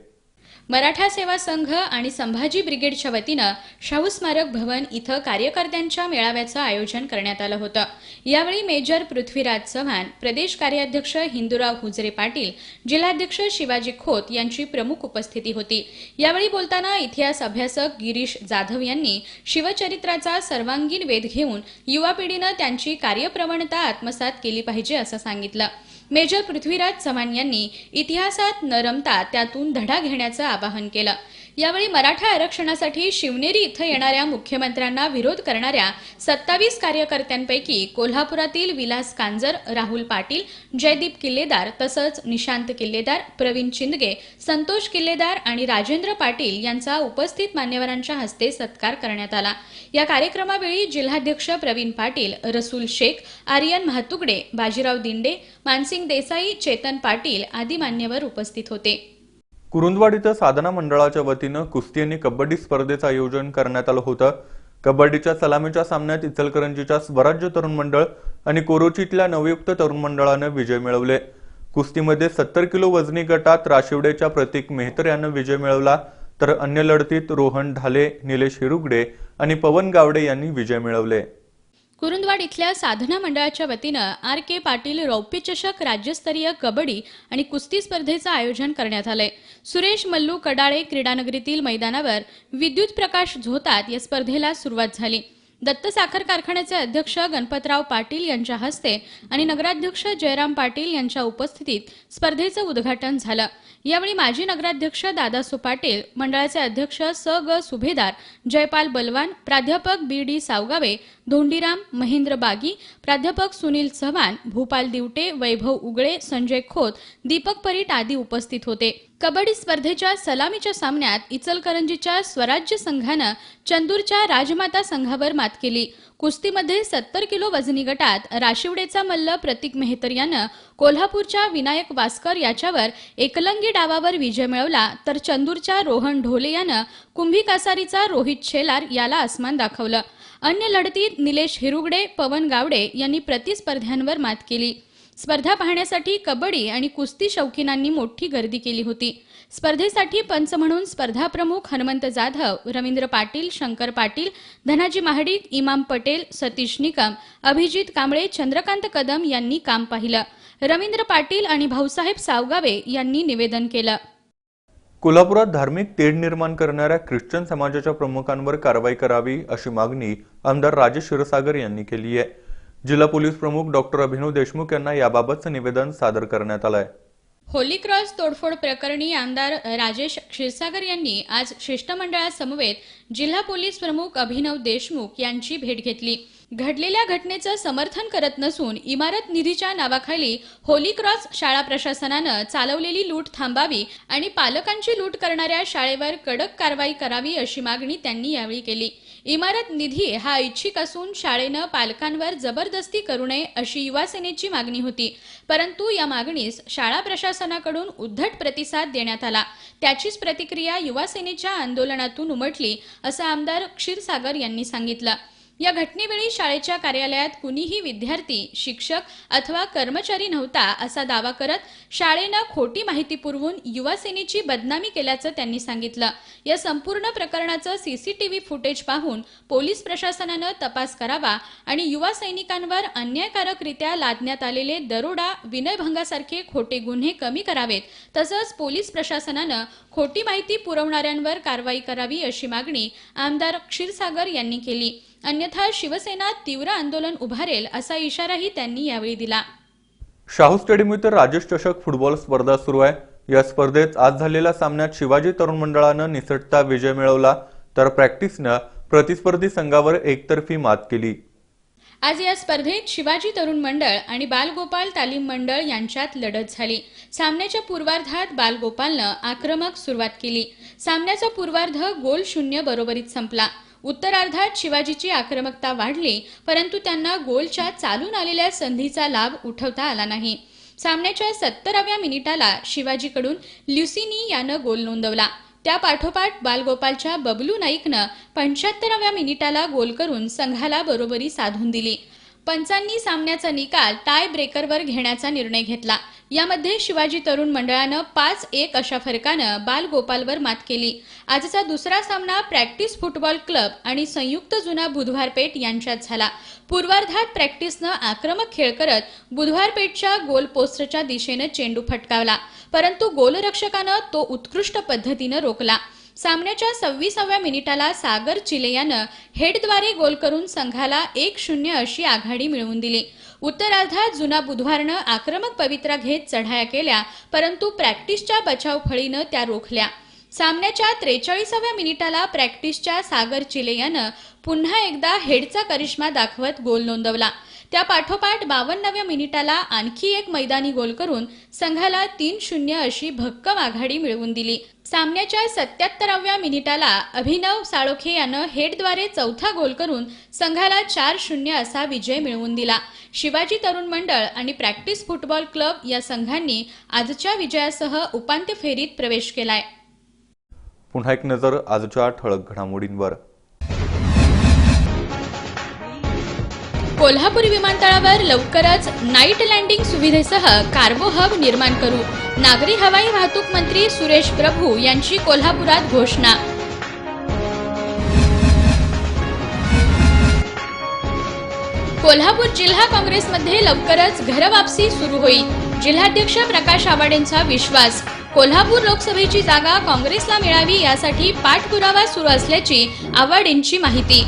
Speaker 2: मराठा सेवा संघ आणि संभाजी ब्रिगेडच्या वतीनं शाहू स्मारक भवन इथं कार्यकर्त्यांच्या मेळाव्याचं आयोजन करण्यात आलं होतं. यावेळी मेजर पृथ्वीराज चव्हाण, प्रदेश कार्याध्यक्ष हिंदूराव हुजरे पाटील, जिल्हाध्यक्ष शिवाजी खोत यांची प्रमुख उपस्थिती होती. यावेळी बोलताना इतिहास अभ्यासक गिरीश जाधव यांनी शिवचरित्राचा सर्वांगीण वेध घेऊन युवा पिढीनं त्यांची कार्यप्रवणता आत्मसात केली पाहिजे असं सांगितलं. मेजर पृथ्वीराज चव्हाण यांनी इतिहासात न रमता त्यातून धडा घेण्याचं आवाहन केलं. यावेळी मराठा आरक्षणासाठी शिवनेरी इथं येणाऱ्या मुख्यमंत्र्यांना विरोध करणाऱ्या 27 कार्यकर्त्यांपैकी कोल्हापुरातील विलास कांजर, राहुल पाटील, जयदीप किल्लेदार तसंच निशांत किल्लेदार, प्रवीण चिंदगे, संतोष किल्लेदार आणि राजेंद्र पाटील यांचा उपस्थित मान्यवरांच्या हस्ते सत्कार करण्यात आला. या कार्यक्रमावेळी जिल्हाध्यक्ष प्रवीण पाटील, रसूल शेख, आर्यन महातुगडे, बाजीराव दिंडे, मानसिंग देसाई, चेतन पाटील आदी मान्यवर उपस्थित होते.
Speaker 1: कुरुंदवाड इथं साधना मंडळाच्या वतीनं कुस्ती आणि कबड्डी स्पर्धेचं आयोजन करण्यात आलं होतं. कबड्डीच्या सलामीच्या सामन्यात इचलकरंजीच्या स्वराज्य तरुण मंडळ आणि कोरोचीतल्या नवयुक्त तरुण मंडळानं विजय मिळवले. कुस्तीमध्ये 70 किलो वजनी गटात राशिवडेच्या प्रतीक मेहतर यानं विजय मिळवला, तर अन्य लढतीत रोहन ढाले, निलेश हिरुगडे आणि पवन गावडे यांनी विजय मिळवले.
Speaker 2: कुरुंदवाड इथल्या साधना मंडळाच्या वतीनं RK पाटील रौप्य चषक राज्यस्तरीय कबड्डी आणि कुस्ती स्पर्धेचं आयोजन करण्यात आलंय. सुरेश मल्लू कडाळे क्रीडानगरीतील मैदानावर विद्युत प्रकाश झोतात या स्पर्धेला सुरुवात झाली. दत्त साखर कारखान्याचे अध्यक्ष गणपतराव पाटील यांच्या हस्ते आणि नगराध्यक्ष जयराम पाटील यांच्या उपस्थितीत स्पर्धेचं उद्घाटन झालं. यावेळी माजी नगराध्यक्ष दादासू पाटील, मंडळाचे अध्यक्ष ग सुभेदार, जयपाल बलवान, प्राध्यापक BD सावगावे, धोंडीराम, महेंद्र बागी, प्राध्यापक सुनील चव्हाण, भूपाल दिवटे, वैभव उगळे, संजय खोत, दीपक परीट आदी उपस्थित होते. कबड्डी स्पर्धेच्या सलामीच्या सामन्यात इचलकरंजीच्या स्वराज्य संघानं चंदूरच्या राजमाता संघावर मात केली. कुस्तीमध्ये 70 किलो वजनी गटात राशिवडेचा मल्ल प्रतीक मेहतर यानं कोल्हापूरच्या विनायक वास्कर याच्यावर एकलंगी डावावर विजय मिळवला, तर चंदूरच्या रोहन ढोले यानं कुंभी कासारीचा रोहित शेलार याला आसमान दाखवलं. अन्य लढतीत निलेश हिरुगडे, पवन गावडे यांनी प्रतिस्पर्ध्यांवर मात केली. स्पर्धा पाहण्यासाठी कबड्डी आणि कुस्ती शौकीनांनी मोठी गर्दी केली होती. स्पर्धेसाठी पंच म्हणून स्पर्धा प्रमुख हनुमंत जाधव, रवींद्र पाटील, शंकर पाटील, धनाजी महाडिक, इमाम पटेल, सतीश निकम, अभिजित कांबळे, चंद्रकांत कदम यांनी काम पाहिलं. रवींद्र पाटील आणि भाऊसाहेब सावगावे यांनी निवेदन केलं.
Speaker 1: कोल्हापुरात धार्मिक तेढ निर्माण करणाऱ्या ख्रिश्चन समाजाच्या प्रमुखांवर कारवाई करावी अशी मागणी आमदार राजेश क्षीरसागर यांनी केली आहे. जिल्हा पोलीस प्रमुख डॉक्टर अभिनव देशमुख यांना याबाबतचं निवेदन सादर करण्यात आलंय.
Speaker 2: होली क्रॉस तोडफोड प्रकरणी आमदार राजेश क्षीरसागर यांनी आज शिष्टमंडळासमवेत जिल्हा पोलीस प्रमुख अभिनव देशमुख यांची भेट घेतली. घडलेल्या घटनेचं समर्थन करत नसून इमारत निधीच्या नावाखाली होली क्रॉस शाळा प्रशासनानं चालवलेली लूट थांबावी आणि पालकांची लूट करणाऱ्या शाळेवर कडक कारवाई करावी अशी मागणी त्यांनी यावेळी केली. इमारत निधी हा ऐच्छिक असून शाळेनं पालकांवर जबरदस्ती करू नये अशी युवा सेनेची मागणी होती, परंतु या मागणीस शाळा प्रशासनाकडून उद्धट प्रतिसाद देण्यात आला. त्याचीच प्रतिक्रिया युवा सेनेच्या आंदोलनातून उमटली असं आमदार क्षीरसागर यांनी सांगितलं. या घटनेवेळी शाळेच्या कार्यालयात कुणीही विद्यार्थी, शिक्षक अथवा कर्मचारी नव्हता असा दावा करत शाळेनं खोटी माहिती पुरवून युवा सेनेची बदनामी केल्याचं त्यांनी सांगितलं. या संपूर्ण प्रकरणाचं CCTV फुटेज पाहून पोलीस प्रशासनानं तपास करावा आणि युवा सैनिकांवर अन्यायकारकरित्या लादण्यात आलेले दरोडा, विनयभंगासारखे खोटे गुन्हे कमी करावेत. तसंच पोलीस प्रशासनानं खोटी माहिती पुरवणाऱ्यांवर कारवाई करावी अशी मागणी आमदार क्षीरसागर यांनी केली. अन्यथा शिवसेना तीव्र आंदोलन उभारेल असा इशाराही त्यांनी यावेळी दिला.
Speaker 1: शाहू स्टेडियम इथं राजेश चषक फुटबॉल स्पर्धा सुरू आहे. या स्पर्धेत आज झालेल्या सामन्यात शिवाजी तरुण मंडळानं निसटता विजय मिळवला, तर प्रॅक्टिसनं प्रतिस्पर्धी संघावर एकतर्फी मात केली.
Speaker 2: आज या स्पर्धेत शिवाजी तरुण मंडळ आणि बालगोपाल तालीम मंडळ यांच्यात लढत झाली. सामन्याच्या पूर्वार्धात बालगोपालनं आक्रमक सुरुवात केली. सामन्याचा पूर्वार्ध गोल 0 बरोबरीत संपला. उत्तरार्धात शिवाजीची आक्रमकता वाढली, परंतु त्यांना गोलच्या चालून आलेल्या संधीचा लाभ उठवता आला नाही. सामन्याच्या 70व्या मिनिटाला शिवाजीकडून ल्युसिनी यानं गोल नोंदवला. त्या पाठोपाठ बालगोपालच्या बबलू नाईकनं 75व्या मिनिटाला गोल करून संघाला बरोबरी साधून दिली. पंचांनी सामन्याचा निकाल टाय ब्रेकरवर घेण्याचा निर्णय घेतला. यामध्ये शिवाजी तरुण मंडळानं 5-1 अशा फरकानं बालगोपालवर मात केली. आजचा दुसरा सामना प्रॅक्टिस फुटबॉल क्लब आणि संयुक्त जुना बुधवारपेठ यांच्यात झाला. पूर्वार्धात प्रॅक्टिसनं आक्रमक खेळ करत बुधवारपेठच्या गोल पोस्टच्या दिशेनं चेंडू फटकावला, परंतु गोलरक्षकानं तो उत्कृष्ट पद्धतीनं रोखला. सामन्याच्या 26व्या मिनिटाला सागर चिले यानं हेडद्वारे गोल करून संघाला 1-0 अशी आघाडी मिळवून दिली. उत्तरार्धात जुना बुधवारनं आक्रमक पवित्रा घेत चढाया केल्या, परंतु प्रॅक्टिसच्या बचाव फळीनं त्या रोखल्या. सामन्याच्या 43व्या मिनिटाला प्रॅक्टिसच्या सागर चिले यानं पुन्हा एकदा हेडचा करिश्मा दाखवत गोल नोंदवला. त्या पाठोपाठ 52व्या मिनिटाला आणखी एक मैदानी गोल करून संघाला 3-0 अशी भक्कम आघाडी मिळवून दिली. सामन्याच्या 77व्या मिनिटाला अभिनव साळोखे यानं हेडद्वारे चौथा गोल करून संघाला 4-0 असा विजय मिळवून दिला. शिवाजी तरुण मंडळ आणि प्रॅक्टिस फुटबॉल क्लब या संघांनी आजच्या विजयासह उपांत्य फेरीत प्रवेश केलाय.
Speaker 1: पुन्हा एक नजर आजच्या ठळक घडामोडींवर.
Speaker 2: कोल्हापूर विमानतळावर लवकरच नाईट लँडिंग सुविधेसह कार्गो हब निर्माण करू, नागरी हवाई वाहतूक मंत्री सुरेश प्रभू यांची कोल्हापुरात घोषणा. कोल्हापूर जिल्हा काँग्रेसमध्ये लवकरच घरवापसी सुरू होईल, जिल्हाध्यक्ष प्रकाश आवाडेंचा विश्वास. कोल्हापूर लोकसभेची जागा काँग्रेसला मिळावी यासाठी पाठपुरावा सुरू असल्याची आवाडेंची माहिती.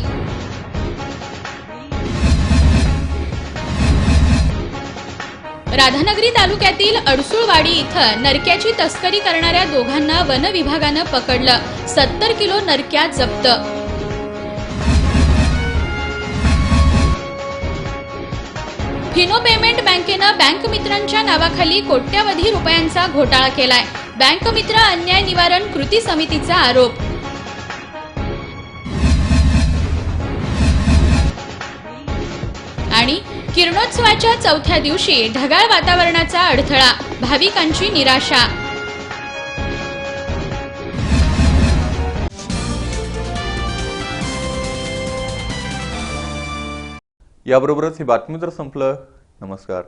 Speaker 2: राधानगरी तालुक्यातील अडसूळवाडी इथं नरक्याची तस्करी करणाऱ्या दोघांना वन विभागानं पकडलं. 70 किलो नरक्या जप्त. फिनो पेमेंट बँकेनं बँक मित्रांच्या नावाखाली कोट्यवधी रुपयांचा घोटाळा केलाय. बँक मित्र अन्याय निवारण कृती समितीचा आरोप. आणि किरणोत्सवाच्या चौथ्या दिवशी ढगाळ वातावरणाचा अडथळा, भाविकांची निराशा.
Speaker 1: याबरोबरच ही बातमी तर संपलं. नमस्कार.